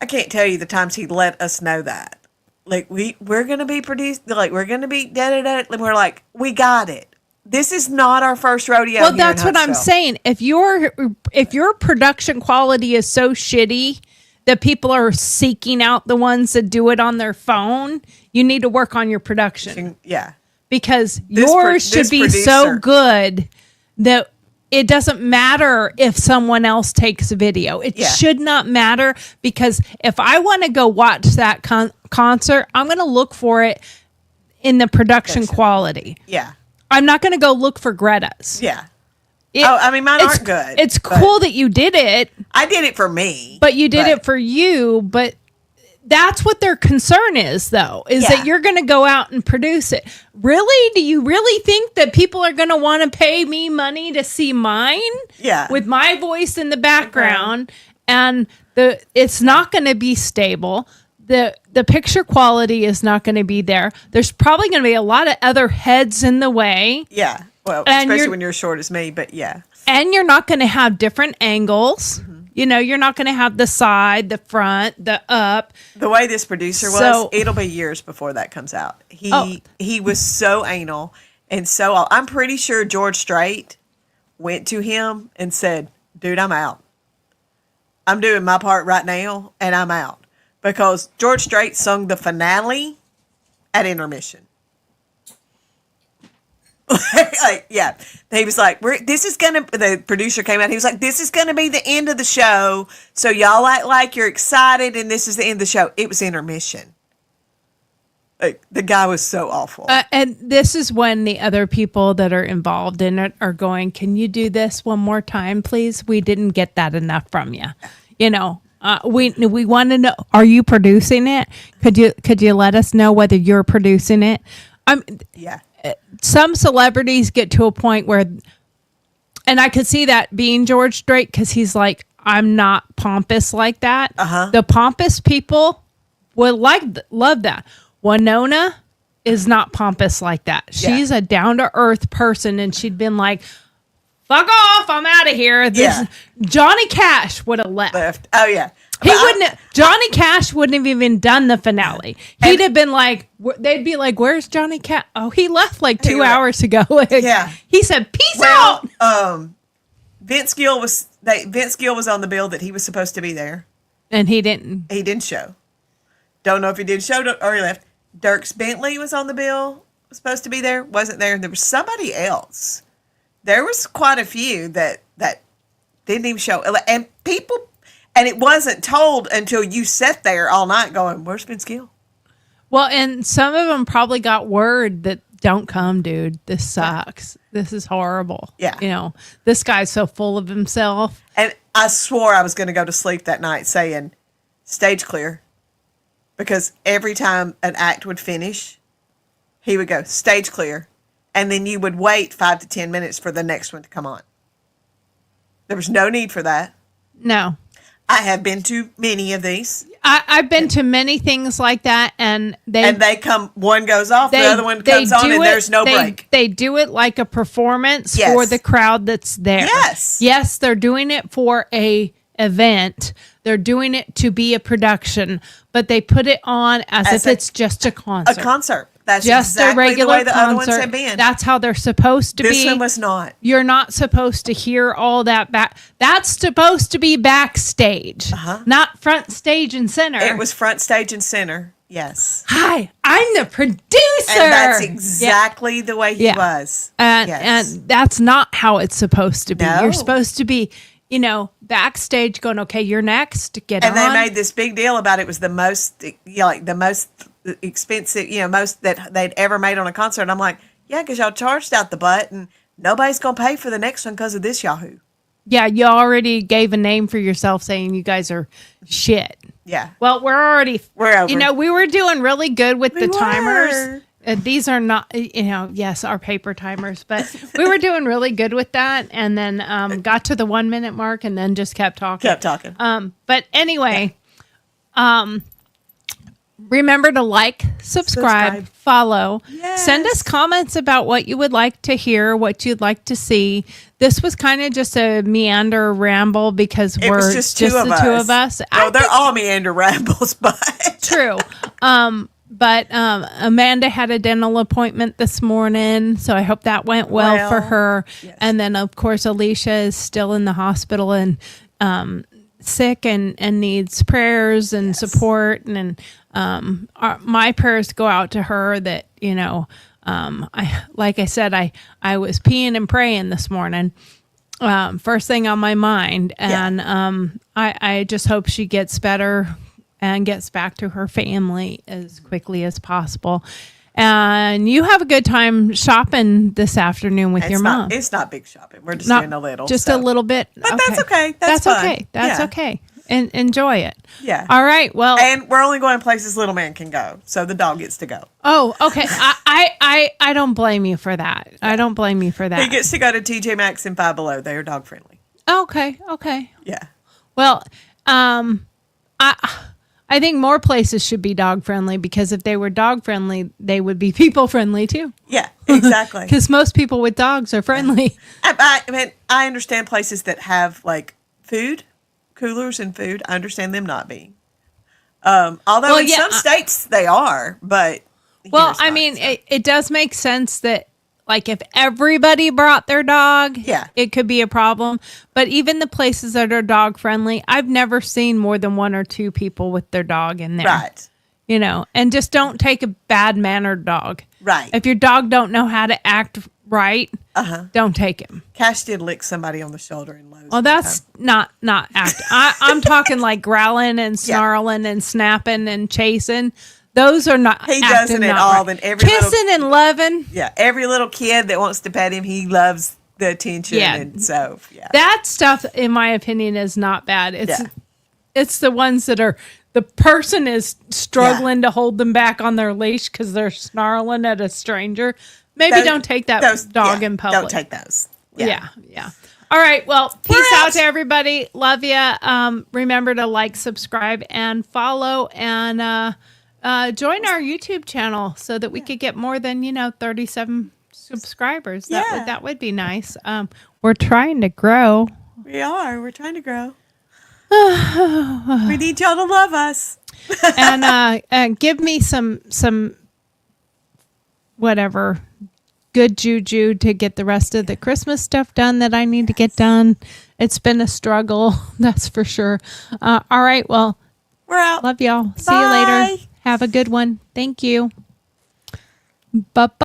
I can't tell you the times he let us know that. We're going to be produced, we're going to be da-da-da. And we're like, we got it. This is not our first rodeo. Well, that's what I'm saying. If your production quality is so shitty that people are seeking out the ones that do it on their phone, you need to work on your production. Yeah. Because yours should be so good that it doesn't matter if someone else takes a video. It should not matter, because if I want to go watch that concert, I'm going to look for it in the production quality. Yeah. I'm not going to go look for Greta's. Yeah. I mean, mine aren't good. It's cool that you did it. I did it for me. But you did it for you. But that's what their concern is, though, is that you're going to go out and produce it. Really? Do you really think that people are going to want to pay me money to see mine? Yeah. With my voice in the background. And it's not going to be stable. The picture quality is not going to be there. There's probably going to be a lot of other heads in the way. Yeah. Well, And especially when you're as short as me, but yeah. And you're not going to have different angles. You know, you're not going to have the side, the front, the up. The way this producer was, it'll be years before that comes out. He was so anal and so I'm pretty sure George Strait went to him and said, "Dude, I'm out. I'm doing my part right now and I'm out." Because George Strait sung the finale at intermission. Yeah. He was like, the producer came out. He was like, "This is going to be the end of the show. So y'all act like you're excited and this is the end of the show." It was intermission. The guy was so awful. And this is when the other people that are involved in it are going, "Can you do this one more time, please? We didn't get that enough from you." You know, we want to know, are you producing it? Could you let us know whether you're producing it? Yeah. Some celebrities get to a point where, and I could see that being George Strait, because he's like, "I'm not pompous like that." The pompous people would love that. Winona is not pompous like that. She's a down to earth person, and she'd been like, "Fuck off! I'm out of here." Johnny Cash would have left. Oh yeah. Johnny Cash wouldn't have even done the finale. He'd have been like, they'd be like, "Where's Johnny Cash?" "Oh, he left like 2 hours ago." He said, "Peace out." Vince Gill was on the bill that he was supposed to be there, and he didn't. He didn't show. Don't know if he did show or he left. Dierks Bentley was on the bill, was supposed to be there, wasn't there. There was somebody else. There was quite a few that didn't even show, and people. And it wasn't told until you sat there all night going, "Where's Vince Gill?" Well, and some of them probably got word that, "Don't come, dude. This sucks. This is horrible." Yeah. You know, this guy's so full of himself. And I swore I was going to go to sleep that night saying, "Stage clear." Because every time an act would finish, he would go, "Stage clear." And then you would wait 5 to 10 minutes for the next one to come on. There was no need for that. No. I have been to many of these. I've been to many things like that, and they come. One goes off, the other one comes on, and there's no break. They do it like a performance for the crowd that's there. Yes, they're doing it for a event. They're doing it to be a production, but they put it on as if it's just a concert. A concert. That's just exactly a regular the way the concert. other ones have been. That's how they're supposed to be. This one was not. You're not supposed to hear all that back. That's supposed to be backstage, not front stage and center. It was front stage and center. Yes. Hi, I'm the producer. And that's exactly the way he was. And that's not how it's supposed to be. No. You're supposed to be, backstage going, "Okay, you're next. Get on." And they made this big deal about it was the most, the most expensive, most that they'd ever made on a concert. I'm like, yeah, because y'all charged out the butt, and nobody's going to pay for the next one because of this Yahoo. Yeah, you already gave a name for yourself saying you guys are shit. Yeah. Well, we're over. We were doing really good with the timers. These are not, yes, our paper timers, but we were doing really good with that. And then got to the 1 minute mark and then just kept talking. But anyway, remember to like, subscribe, follow, send us comments about what you would like to hear, what you'd like to see. This was kind of just a meander ramble because we're just the two of us. No, they're all meander rambles, but true. But Amanda had a dental appointment this morning, so I hope that went well for her. Yes. And then, of course, Alicia is still in the hospital and sick and needs prayers and support. And my prayers go out to her that, like I said, I was peeing and praying this morning. First thing on my mind. And I just hope she gets better and gets back to her family as quickly as possible. And you have a good time shopping this afternoon with your mom. It's not big shopping. We're just doing a little. Just so. a little bit. But that's okay. That's fun. okay. That's Yeah. okay. And enjoy it. Yeah. All right. Well. And we're only going places little man can go, so the dog gets to go. Oh, okay. I don't blame you for that. I don't blame you for that. He gets to go to TJ Maxx and Five Below. They are dog friendly. Okay. Okay. Yeah. Well, I think more places should be dog friendly, because if they were dog friendly, they would be people friendly too. Yeah, exactly. Because most people with dogs are friendly. I mean, I understand places that have like food, coolers and food. I understand them not being. Although in some states they are, but Well, here's I not, mean, so. it does make sense that, like, if everybody brought their dog, Yeah. it could be a problem. But even the places that are dog friendly, I've never seen more than 1 or 2 people with their dog in there. Right. You know, and just don't take a bad mannered dog. Right. If your dog don't know how to act right, don't take him. Cash did lick somebody on the shoulder in Lowe's. Well, that's not act. I'm talking like growling and snarling and snapping and chasing. Those are not. He doesn't at all. Then every kissing and loving. Yeah, every little kid that wants to pet him, he loves the attention. Yeah. And so That stuff, in my opinion, is not bad. It's the ones that are, the person is struggling to hold them back on their leash because they're snarling at a stranger. Maybe don't take that dog in public. Don't take those. Yeah. All right. Well, peace out. out to everybody. Love you. Remember to like, subscribe, and follow, and join our YouTube channel so that we could get more than 37 subscribers. That would be nice. We're trying to grow. We are. We're trying to grow. We need y'all to love us. And give me some whatever good juju to get the rest of the Christmas stuff done that I need to get done. It's been a struggle, that's for sure. All right, well, we're out. Love y'all. See you later. Have a good one. Thank you. Bye-bye.